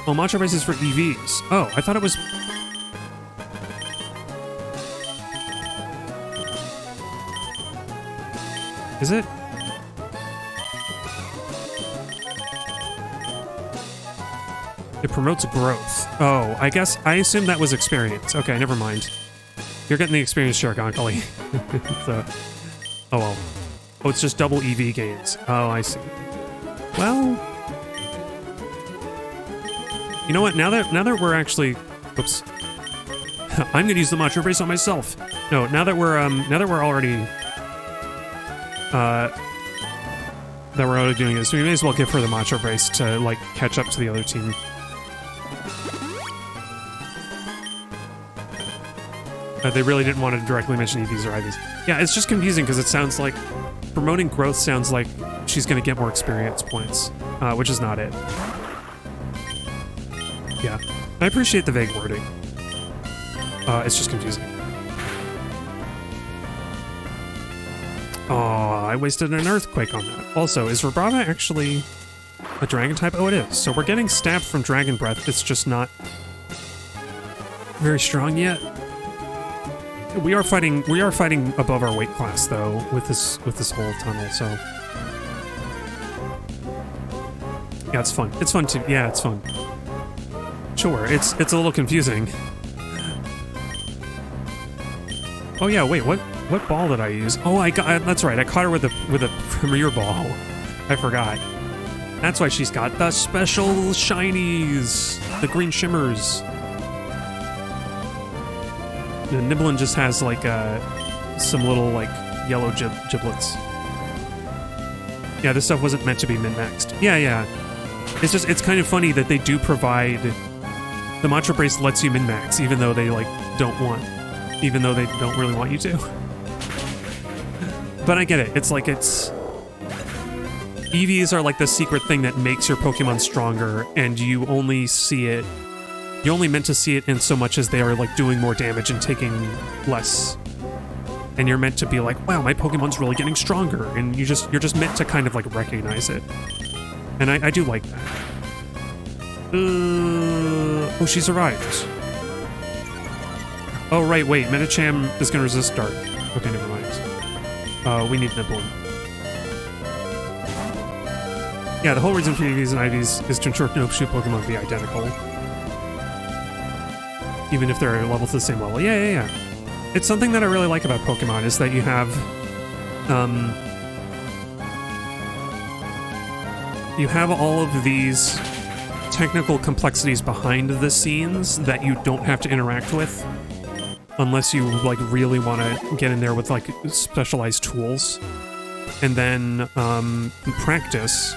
Well, Matra Brace is for EVs. Oh, I thought it was... Is it? It promotes growth. Oh, I assume that was experience. Okay, never mind. You're getting the experience share, Gonkley. So, oh well. Oh, it's just double EV gains. Oh, I see. Well, you know what? Now that we're actually, oops, I'm gonna use the Matra Brace on myself. No, now that we're already doing this, we may as well give her the Matra Brace to like catch up to the other team. They really didn't want to directly mention EVs or IVs. Yeah, it's just confusing because it sounds like promoting growth sounds like she's going to get more experience points, which is not it. Yeah, I appreciate the vague wording. It's just confusing. Oh, I wasted an Earthquake on that. Also, is Vibrava actually a Dragon type? Oh, it is. So we're getting stabbed from Dragon Breath. It's just not very strong yet. We are fighting above our weight class though with this whole tunnel, so yeah, it's fun. It's fun too. Yeah, it's fun. Sure, it's a little confusing. Oh yeah, wait, what ball did I use? Oh, that's right. I caught her with a Premier Ball. I forgot. That's why she's got the special shinies, the green shimmers. The Niblin just has like some little like yellow giblets. Yeah, this stuff wasn't meant to be min-maxed. Yeah. It's kind of funny that they do provide the Matra Brace lets you min-max even though they even though they don't really want you to. But I get it. It's EVs are like the secret thing that makes your Pokemon stronger, and you only see it. You're only meant to see it in so much as they are like doing more damage and taking less. And you're meant to be like, wow, my Pokemon's really getting stronger, and you're just meant to kind of like recognize it. And I do like that. Oh, she survived. Oh, right, wait. Medicham is going to resist Dark. Okay, never mind. We need Niblin. Yeah, the whole reason for EVs and IVs is to ensure no two Pokemon be identical. Even if they're level to the same level. Yeah. It's something that I really like about Pokemon, is that you have... you have all of these technical complexities behind the scenes that you don't have to interact with unless you like really want to get in there with like specialized tools. And then in practice,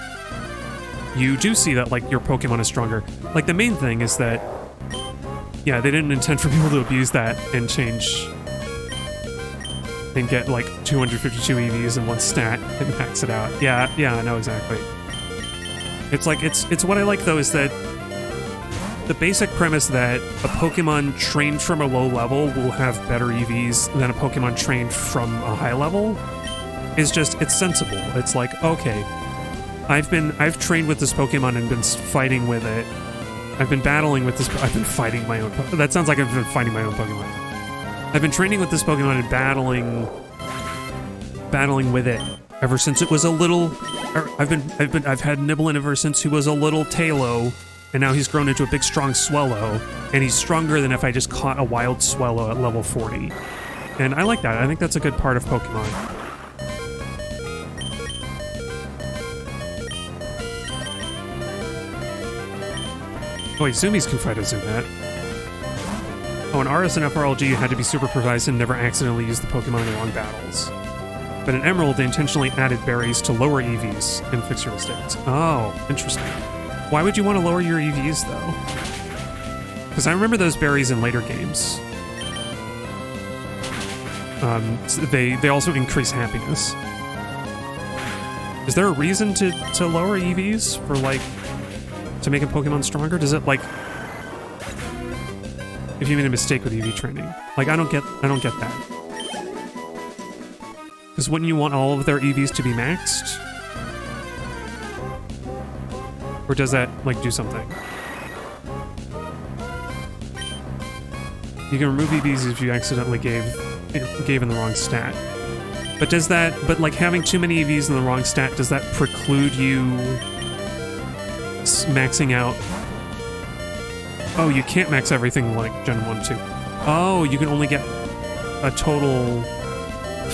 you do see that like your Pokemon is stronger. Like the main thing is that, yeah, they didn't intend for people to abuse that and change and get like 252 EVs in one stat and max it out. Yeah, I know exactly. It's like, it's what I like though, is that the basic premise that a Pokemon trained from a low level will have better EVs than a Pokemon trained from a high level is just, it's sensible. It's like, okay, I've trained with this Pokemon and been fighting with it. I've been battling with this, I've been fighting my own, that sounds like I've been fighting my own Pokemon. I've been training with this Pokemon and battling with it ever since it was a little, I've had Niblin ever since he was a little Tailo, and now he's grown into a big strong Swellow, and he's stronger than if I just caught a wild Swellow at level 40. And I like that. I think that's a good part of Pokemon. Oh wait, Zoomies can fight a Zubat. Oh, in RS and FRLG you had to be supervised and never accidentally use the Pokemon in long battles. But in Emerald, they intentionally added berries to lower EVs and fix your mistakes. Oh, interesting. Why would you want to lower your EVs, though? Because I remember those berries in later games. They also increase happiness. Is there a reason to lower EVs for, like, to make a Pokemon stronger? Does it, like... if you made a mistake with EV training? Like, I don't get that. Because wouldn't you want all of their EVs to be maxed? Or does that, like, do something? You can remove EVs if you accidentally gave in the wrong stat. But does that, like, having too many EVs in the wrong stat, does that preclude you maxing out? Oh, you can't max everything like Gen 1, 2. Oh, you can only get a total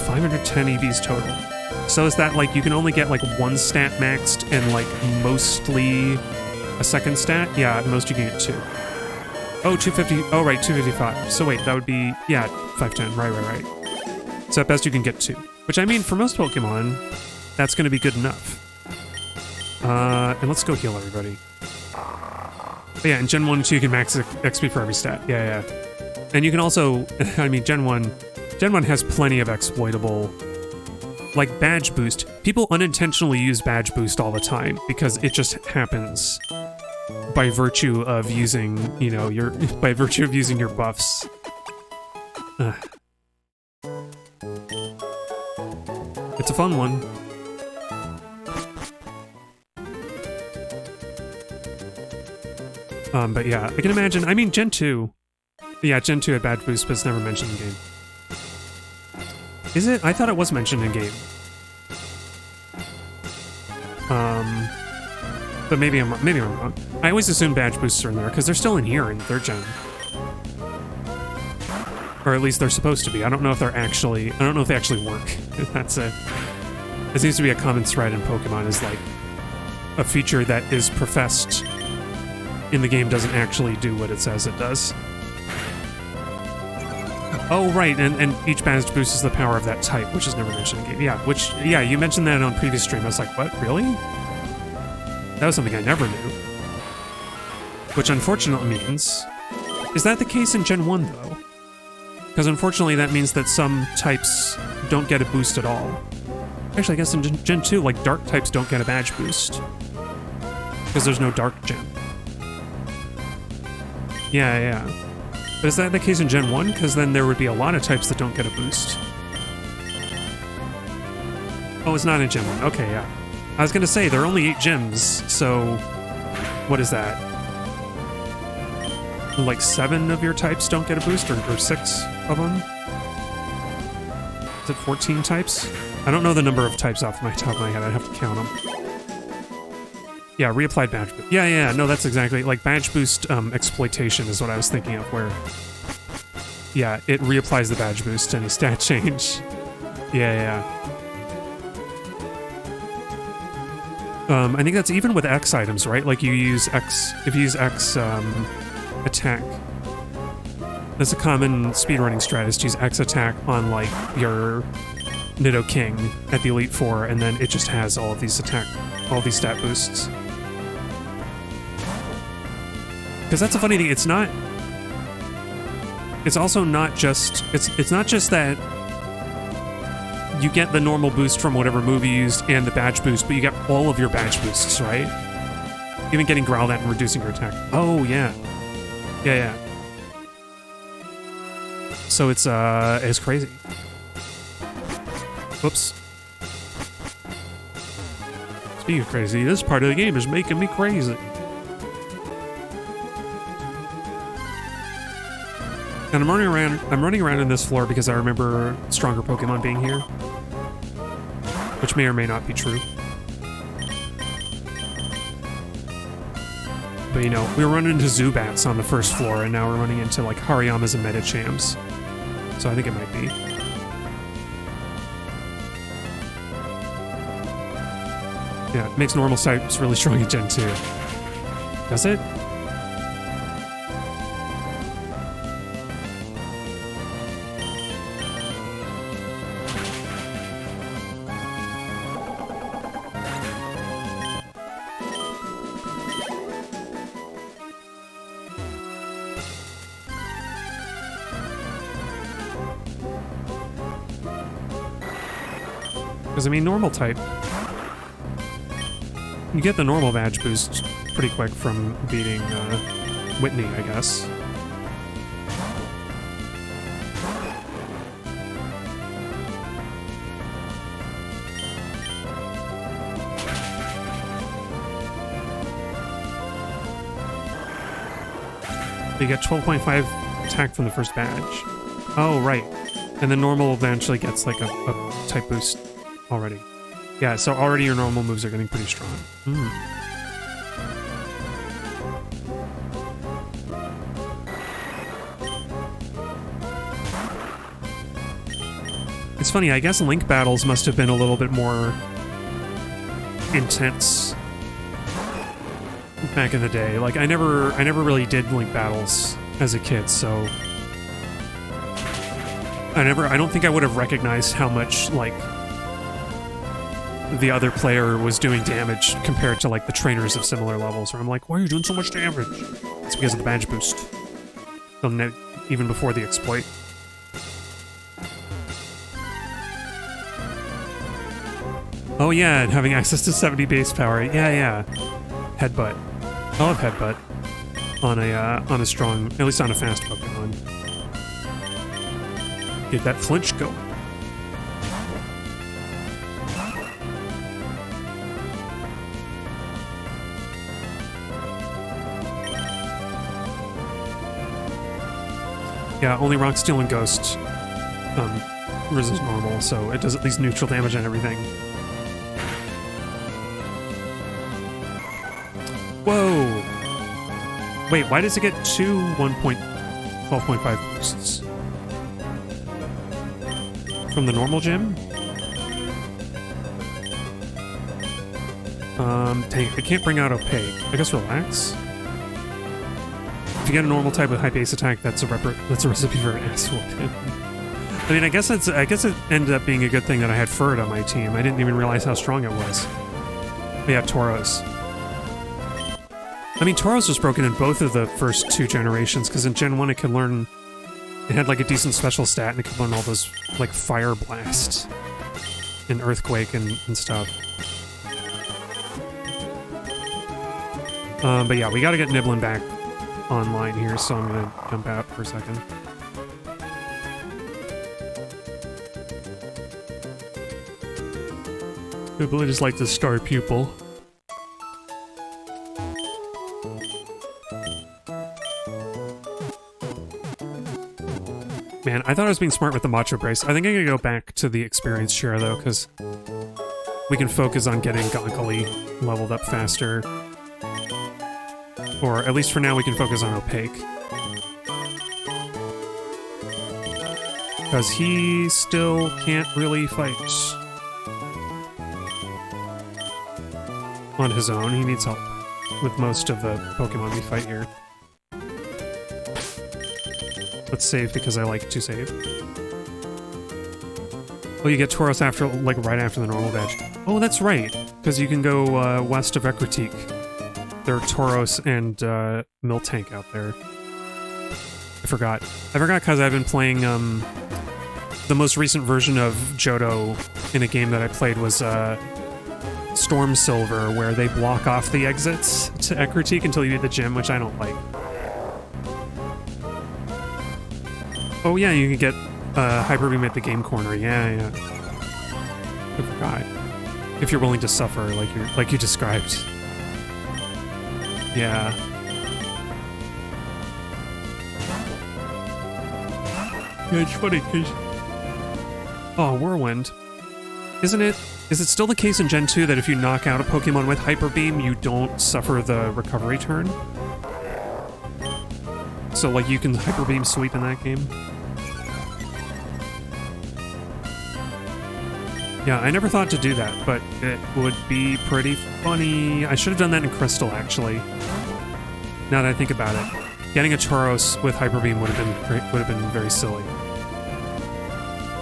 510 EVs total. So is that like you can only get like one stat maxed and like mostly a second stat? Yeah, at most you can get 2. Oh, 250. Oh, right, 255. So wait, that would be, yeah, 510. Right. So at best you can get 2. Which I mean, for most Pokemon, that's going to be good enough. And let's go heal everybody. But yeah, in Gen 1 and 2 you can max XP for every stat. Yeah. And you can also, I mean, Gen 1 has plenty of exploitable, like badge boost. People unintentionally use badge boost all the time because it just happens by virtue of using, you know, your buffs. It's a fun one. But yeah, I can imagine, I mean, Gen 2. Yeah, Gen 2 had badge boost, but it's never mentioned in game. Is it? I thought it was mentioned in game. But maybe I'm wrong. I always assume badge boosts are in there because they're still in here in 3rd gen, or at least they're supposed to be. I don't know if they actually work. It seems to be a common thread in Pokemon, is like a feature that is professed in the game doesn't actually do what it says it does. Oh, right, and each badge boost is the power of that type, which is never mentioned in the game. Yeah, you mentioned that on previous stream. I was like, what, really? That was something I never knew. Which unfortunately means... Is that the case in Gen 1, though? Because unfortunately that means that some types don't get a boost at all. Actually, I guess in Gen 2, like, dark types don't get a badge boost. Because there's no dark gem. Yeah. But is that the case in Gen 1? Because then there would be a lot of types that don't get a boost. Oh, it's not in Gen 1. Okay, yeah. I was going to say, there are only 8 gyms, so... What is that? like 7 of your types don't get a boost, or 6 of them. Is it 14 types? I don't know the number of types off my top of my head. I'd have to count them. Yeah, reapplied badge boost. Yeah, no, that's exactly, like, badge boost exploitation is what I was thinking of, where, yeah, it reapplies the badge boost to any stat change. Yeah. I think that's even with X items, right? Like, you use X, if you use X attack, that's a common speedrunning strategy, to use X attack on, like, your Nidoking at the Elite Four, and then it just has all of these all of these stat boosts. Because that's a funny thing, it's also not just, it's not just that you get the normal boost from whatever move you used and the badge boost, but you get all of your badge boosts, right? Even getting Growlithe and reducing your attack. Oh, yeah. Yeah. So it's crazy. Whoops. Speaking of crazy, this part of the game is making me crazy. And I'm running around in this floor because I remember stronger Pokemon being here. Which may or may not be true. But you know, we were running into Zubats on the first floor, and now we're running into like Hariyamas and Medichams. So I think it might be. Yeah, it makes normal types really strong in Gen 2. Does it? Because, I mean, normal type, you get the normal badge boost pretty quick from beating Whitney, I guess. You get 12.5 attack from the first badge. Oh, right. And then normal eventually gets like a type boost already. Yeah, so already your normal moves are getting pretty strong. It's funny, I guess Link battles must have been a little bit more intense back in the day. Like, I never really did Link battles as a kid, so I don't think I would have recognized how much, like, the other player was doing damage compared to, like, the trainers of similar levels, where I'm like, why are you doing so much damage? It's because of the badge boost. Even before the exploit. Oh yeah, and having access to 70 base power. Yeah. Headbutt. I love Headbutt on a strong, at least on a fast Pokemon. Get that flinch going. Yeah, only Rock, Steel, and Ghost resist normal, so it does at least neutral damage on everything. Whoa! Wait, why does it get two 12.5 boosts? From the normal gym? Dang, I can't bring out Opaque. I guess Relax? If you get a normal type with high base attack, that's a recipe for an ass whooping. I mean, I guess it ended up being a good thing that I had Furret on my team. I didn't even realize how strong it was. But yeah, Tauros. I mean, Tauros was broken in both of the first two generations, because in Gen 1 it had like a decent special stat, and it could learn all those, like, Fire Blast and Earthquake and stuff. But yeah, we gotta get Niblin back online here, so I'm gonna jump out for a second. Niblin is like the star pupil. Man, I thought I was being smart with the Macho Brace. I think I'm gonna go back to the experience share, though, because we can focus on getting Gonkali leveled up faster. Or, at least for now, we can focus on Opaque. Because he still can't really fight on his own. He needs help with most of the Pokemon we fight here. Let's save because I like to save. Oh, you get Tauros after, like, right after the normal badge. Oh, that's right, because you can go west of Ecruteak. There are Tauros and Miltank out there. I forgot because I've been playing the most recent version of Johto in a game that I played was Storm Silver, where they block off the exits to Ecruteak until you hit the gym, which I don't like. Oh yeah, you can get Hyper Beam at the game corner. Yeah. I forgot. If you're willing to suffer, like you described. Yeah. Yeah, it's funny because. Oh, Whirlwind. Is it still the case in Gen 2 that if you knock out a Pokemon with Hyper Beam, you don't suffer the recovery turn? So, like, you can Hyper Beam sweep in that game? Yeah, I never thought to do that, but it would be pretty funny. I should have done that in Crystal, actually. Now that I think about it. Getting a Tauros with Hyper Beam would have been very silly.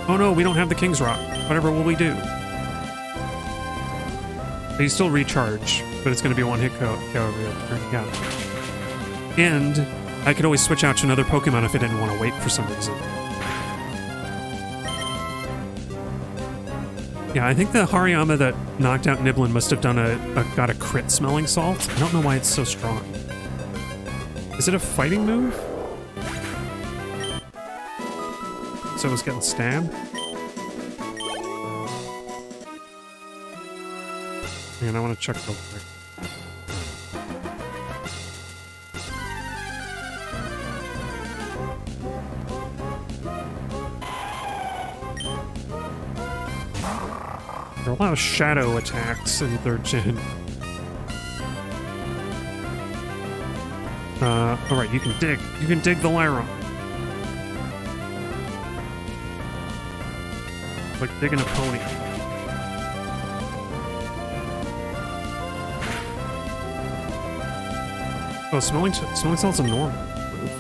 Oh no, we don't have the King's Rock. Whatever will we do? But you still recharge, but it's going to be a one-hit KO every other turn. Yeah. And I could always switch out to another Pokemon if I didn't want to wait for some reason. Yeah, I think the Hariyama that knocked out Niblin must have done got a crit Smelling Salt. I don't know why it's so strong. Is it a fighting move? So it was getting stabbed? And I want to check real quick. There are a lot of shadow attacks in 3rd gen. Alright, you can dig. You can dig the Lyra. Like digging a pony. Oh, Smelling Salt's a normal move.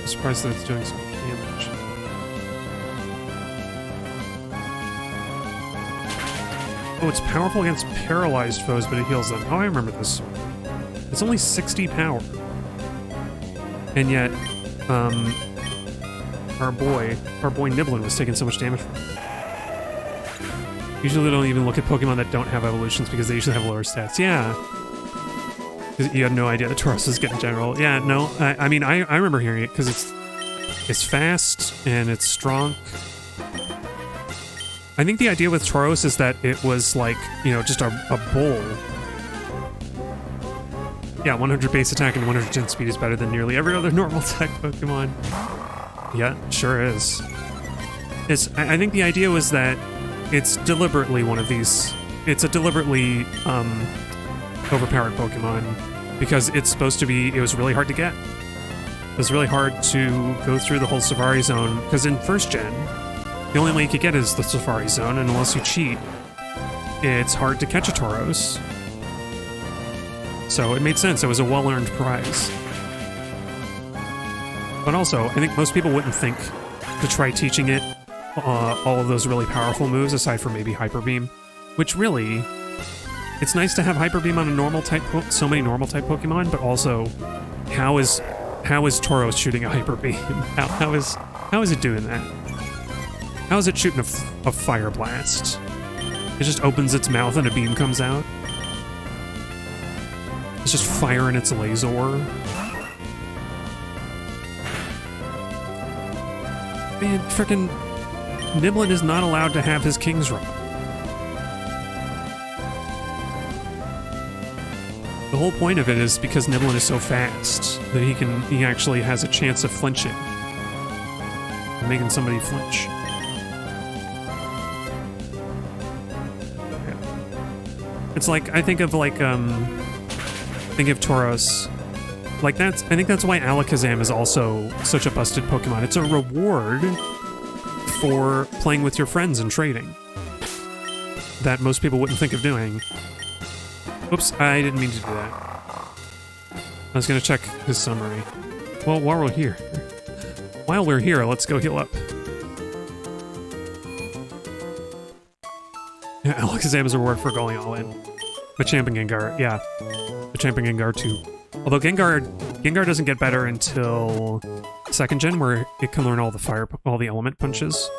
I'm surprised that it's doing so much damage. Oh, it's powerful against paralyzed foes, but it heals them. Oh, I remember this one. It's only 60 power. And yet, our boy Niblin was taking so much damage from it. Usually they don't even look at Pokemon that don't have evolutions because they usually have lower stats. Yeah. You had no idea the Tauros is good in general. Yeah, no, I mean, I remember hearing it because it's fast and it's strong. I think the idea with Tauros is that it was like, you know, just a bull. Yeah, 100 base attack and 110 speed is better than nearly every other normal type Pokemon. Yeah, sure is. I think the idea was that it's deliberately one of these. It's a deliberately overpowered Pokemon because it's supposed to be. It was really hard to get. It was really hard to go through the whole Safari Zone because in 1st gen, the only way you could get is the Safari Zone, and unless you cheat, it's hard to catch a Tauros. So it made sense. It was a well-earned prize. But also, I think most people wouldn't think to try teaching it all of those really powerful moves, aside from maybe Hyper Beam, which really, it's nice to have Hyper Beam on a normal type, so many normal type Pokemon, but also, how is Tauros shooting a Hyper Beam? How is it doing that? How is it shooting a Fire Blast? It just opens its mouth and a beam comes out. It's just firing its laser. Man, frickin' Niblin is not allowed to have his King's Rock. The whole point of it is because Niblin is so fast that he actually has a chance of flinching. making somebody flinch. Yeah. It's like, I think of like, think of Tauros. Like I think that's why Alakazam is also such a busted Pokemon. It's a reward for playing with your friends and trading that most people wouldn't think of doing. Oops, I didn't mean to do that. I was gonna check his summary. Well, while we're here, let's go heal up. Yeah, Alakazam is a reward for going all in. Machamp and Gengar, yeah. Machamp and Gengar too. Although Gengar doesn't get better until 2nd gen, where it can learn all the element punches.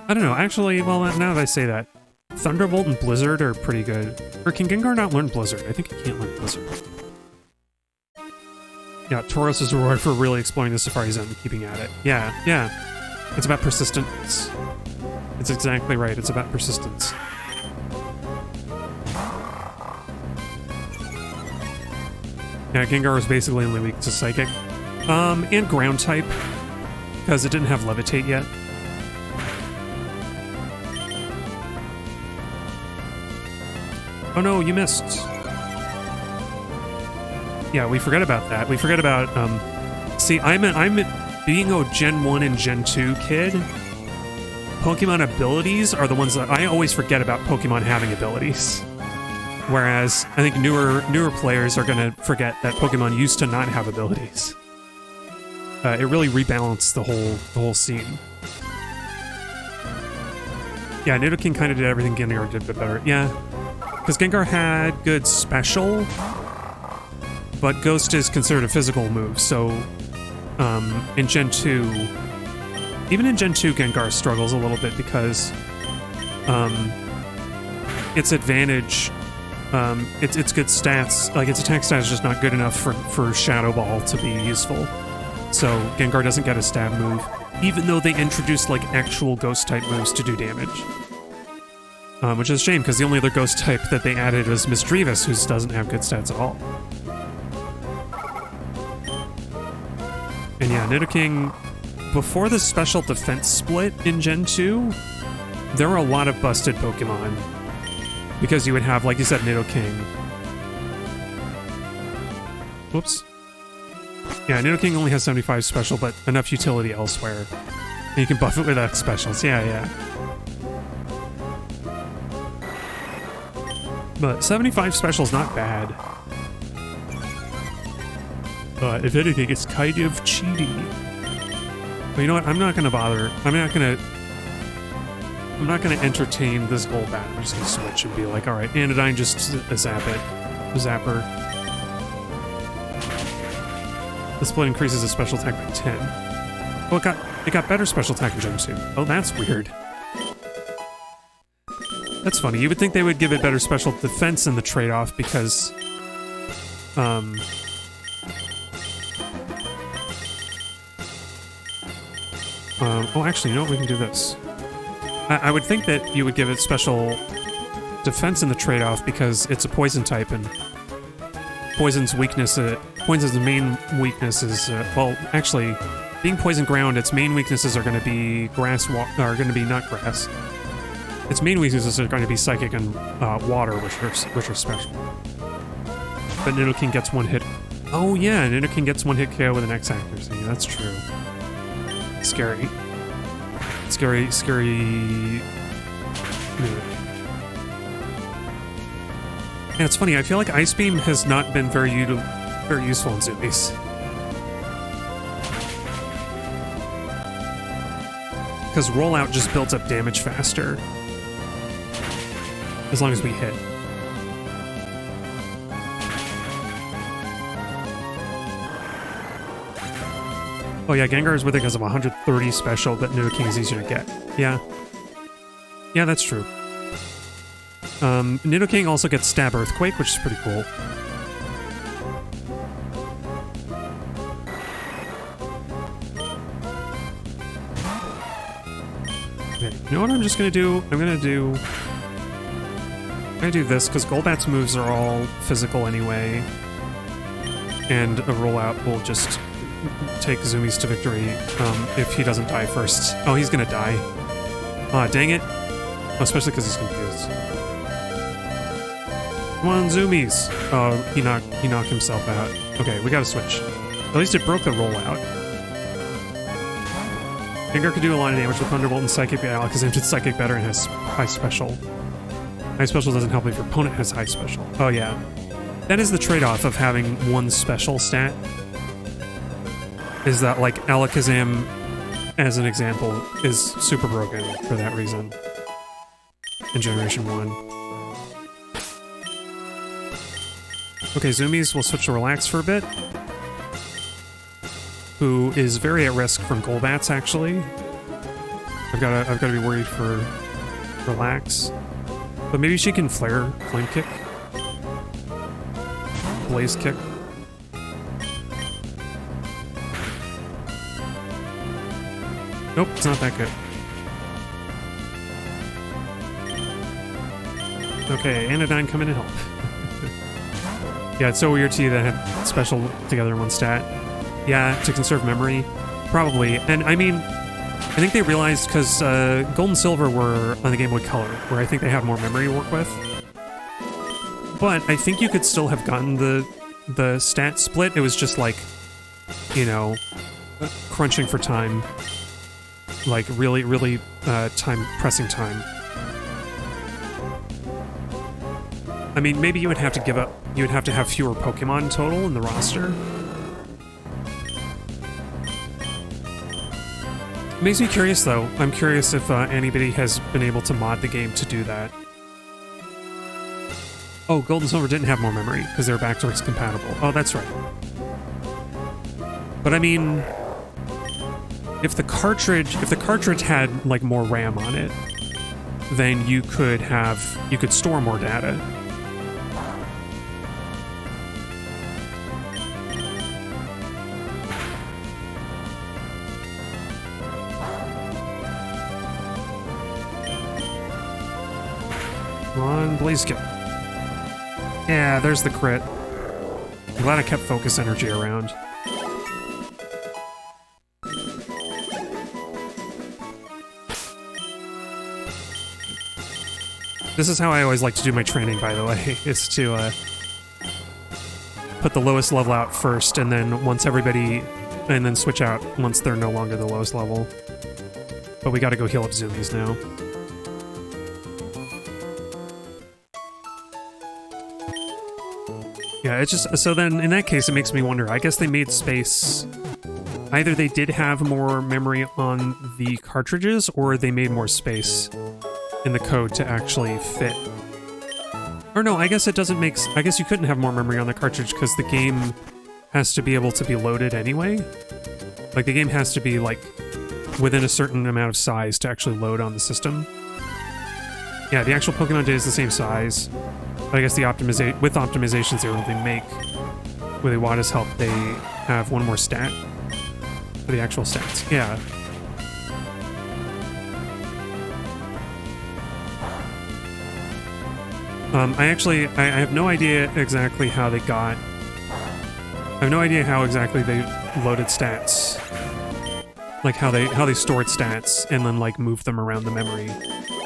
I don't know, actually, well, now that I say that, Thunderbolt and Blizzard are pretty good. Or can Gengar not learn Blizzard? I think he can't learn Blizzard. Yeah, Tauros is a reward for really exploring the Safari Zone and keeping at it. Yeah. It's about persistence. It's exactly right, it's about persistence. Yeah, Gengar was basically only weak to Psychic. And Ground type, because it didn't have Levitate yet. Oh no, you missed. Yeah, we forget about that. We forget about, see, I'm being a Gen 1 and Gen 2 kid. Pokemon abilities are the ones that I always forget about Pokemon having abilities. Whereas I think newer players are gonna forget that Pokemon used to not have abilities. It really rebalanced the whole scene. Yeah, Nidoking kind of did everything Gengar did, but better. Yeah, because Gengar had good special, but Ghost is considered a physical move. So, in Gen 2, even in Gen 2, Gengar struggles a little bit because its advantage. Its good stats, like its attack stats, is just not good enough for Shadow Ball to be useful. So Gengar doesn't get a stab move, even though they introduced like actual Ghost type moves to do damage. Which is a shame because the only other Ghost type that they added was Misdreavus, who doesn't have good stats at all. And yeah, Nidoking, before the special defense split in Gen 2, there were a lot of busted Pokemon. Because you would have, like you said, Nidoking. Whoops. Yeah, Nidoking only has 75 special, but enough utility elsewhere. And you can buff it with X specials. Yeah. But 75 special is not bad. If anything, it's kind of cheating. But you know what? I'm not gonna bother. I'm not gonna entertain this Golbat. I'm just gonna switch and be like, alright, Anodyne, just zapper. The split increases the special attack by 10. Well, it got better special attack in Gen 2. Oh, that's weird. That's funny. You would think they would give it better special defense in the trade-off because, oh, actually, you know what? We can do this. I would think that you would give it special defense in the trade-off because it's a poison type, and poison's main weakness is, well, actually, being poison ground, its main weaknesses are going to be not grass. Its main weaknesses are going to be psychic and water, which are special. But Nidoking gets one hit. Oh yeah, Nidoking gets one hit KO with an X accuracy. That's true. Scary. Yeah, it's funny. I feel like Ice Beam has not been very useful in Zoomies. Because Rollout just builds up damage faster. As long as we hit. Oh yeah, Gengar is with it because of 130 special, but Nidoking is easier to get. Yeah. Yeah, that's true. Nidoking also gets Stab Earthquake, which is pretty cool. Okay, you know what I'm just gonna do? I'm gonna do this, because Golbat's moves are all physical anyway. And a rollout will just take Zumi's to victory if he doesn't die first. Oh, he's gonna die. Aw, dang it. Oh, especially because he's confused. Come on, Zumis. Oh, he knocked himself out. Okay, we gotta switch. At least it broke the rollout. Gengar could do a lot of damage with Thunderbolt and Psychic, but Alex did Psychic better and has high special. High special doesn't help if your opponent has high special. Oh yeah. That is the trade-off of having one special stat. Is that, like, Alakazam, as an example, is super broken for that reason. In Generation 1. Okay, Zumi's will switch to Relax for a bit. Who is very at risk from Golbats, actually. I've gotta be worried for Relax. But maybe she can Flame Kick. Blaze Kick. Nope, it's not that good. Okay, Anodyne come in and help. Yeah, it's so weird to you that had special together in one stat. Yeah, to conserve memory. Probably. And I mean, I think they realized because Gold and Silver were on the Game Boy Color, where I think they have more memory to work with. But I think you could still have gotten the stat split. It was just like, you know, crunching for time. Like really, really pressing time. I mean, maybe you would have to give up. You would have to have fewer Pokemon total in the roster. Makes me curious, though. I'm curious if anybody has been able to mod the game to do that. Oh, Gold and Silver didn't have more memory because they were backwards compatible. Oh, that's right. But I mean, if the cartridge had like more RAM on it, then you could store more data. Come on, Blaze Kick. Yeah, there's the crit. I'm glad I kept focus energy around. This is how I always like to do my training, by the way, is to put the lowest level out first, and then and then switch out once they're no longer the lowest level. But we gotta go heal up Zumi's now. Yeah, it's just, so then in that case it makes me wonder, I guess they made space, either they did have more memory on the cartridges, or they made more space in the code to actually fit. Or no, I guess it doesn't make, I guess you couldn't have more memory on the cartridge because the game has to be able to be loaded anyway. Like the game has to be like within a certain amount of size to actually load on the system. Yeah, the actual Pokemon data is the same size. But I guess the with optimizations they make, with Iwata's help, they have one more stat for the actual stats. Yeah. I have no idea exactly how they got. I have no idea how exactly they loaded stats. Like how they stored stats and then like moved them around the memory.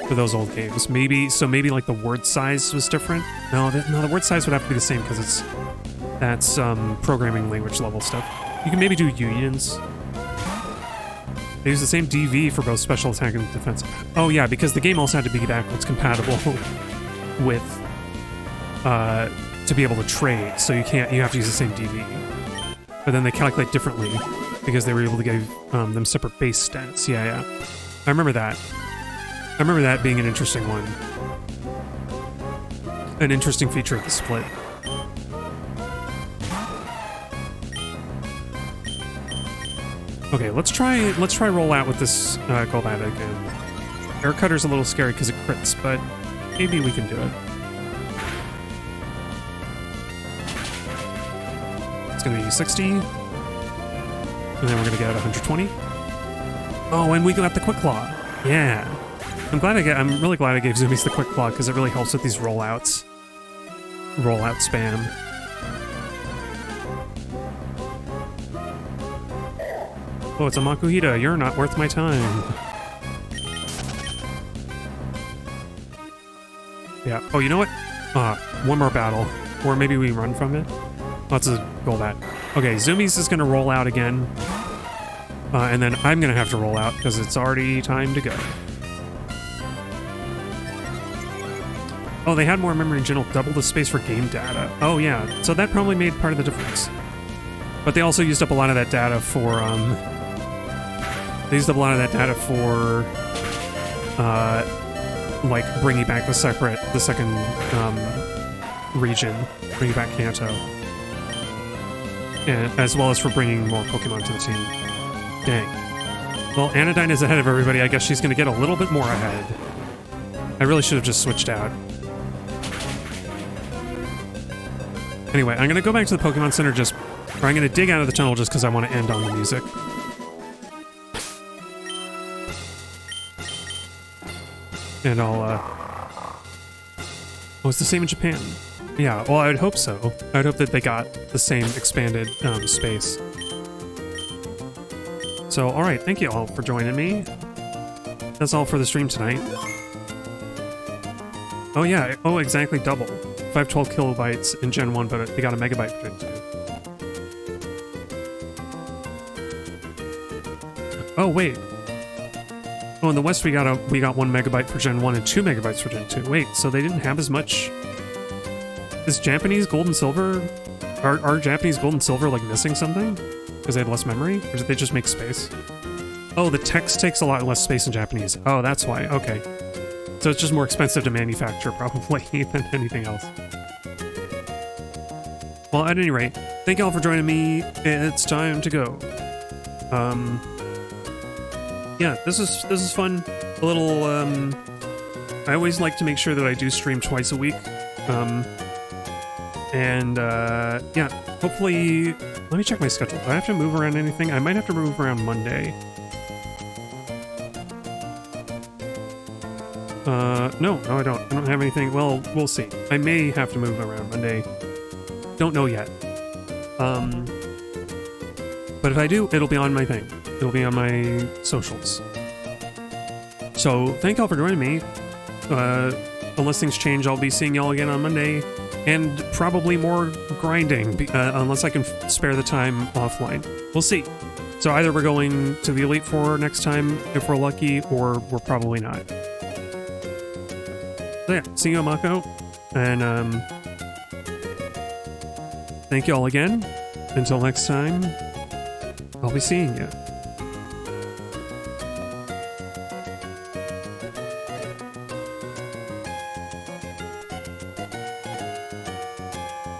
For those old games, maybe like the word size was different. No, the word size would have to be the same because that's programming language level stuff. You can maybe do unions. They use the same DV for both special attack and defense. Oh yeah, because the game also had to be backwards compatible with to be able to trade. So you have to use the same DV. But then they calculate differently because they were able to give them separate base stats. Yeah. I remember that. I remember that being an interesting one. An interesting feature of the split. Okay, let's try roll out with this Golbat again. Air Cutter's a little scary because it crits, but maybe we can do it. It's gonna be 60. And then we're gonna get 120. Oh, and we got the Quick Claw. Yeah. I'm really glad I gave Zumi's the Quick Claw because it really helps with these rollouts. Rollout spam. Oh, it's a Makuhita. You're not worth my time. Yeah. Oh, you know what? One more battle. Or maybe we run from it. Let's roll that. Okay, Zoomies is going to roll out again. And then I'm going to have to roll out because it's already time to go. Oh, they had more memory in general. Double the space for game data. Oh, yeah. So that probably made part of the difference. But they also used up a lot of that data for, They used up a lot of that data for, like, bringing back the second, region. Bringing back Kanto. And, as well as for bringing more Pokemon to the team. Dang. Well, Anodyne is ahead of everybody. I guess she's going to get a little bit more ahead. I really should have just switched out. Anyway, I'm going to go back to the Pokemon Center or I'm going to dig out of the tunnel just because I want to end on the music. And I'll, Oh, it's the same in Japan. Yeah, well, I would hope so. I would hope that they got the same expanded space. So, alright, thank you all for joining me. That's all for the stream tonight. Oh yeah, oh, exactly double. 512 kilobytes in Gen 1, but they got a megabyte for Gen 2. Oh, wait. Oh, in the West we got 1 megabyte for Gen 1 and 2 megabytes for Gen 2. Wait, so they didn't have as much... Is Japanese Gold and Silver... Are Japanese Gold and Silver, like, missing something? Because they have less memory? Or did they just make space? Oh, the text takes a lot less space in Japanese. Oh, that's why. Okay. So it's just more expensive to manufacture, probably, than anything else. Well, at any rate, thank you all for joining me. It's time to go. Yeah, this is fun. A little, I always like to make sure that I do stream twice a week. Yeah, hopefully... Let me check my schedule. Do I have to move around anything? I might have to move around Monday. No, I don't. I don't have anything. Well, we'll see. I may have to move around Monday. Don't know yet. But if I do, it'll be on my thing. It'll be on my socials. So, thank y'all for joining me. Unless things change, I'll be seeing y'all again on Monday. And probably more grinding, unless I can spare the time offline. We'll see. So either we're going to the Elite Four next time, if we're lucky, or we're probably not. So yeah, see you, Mako. And thank you all again. Until next time, I'll be seeing you.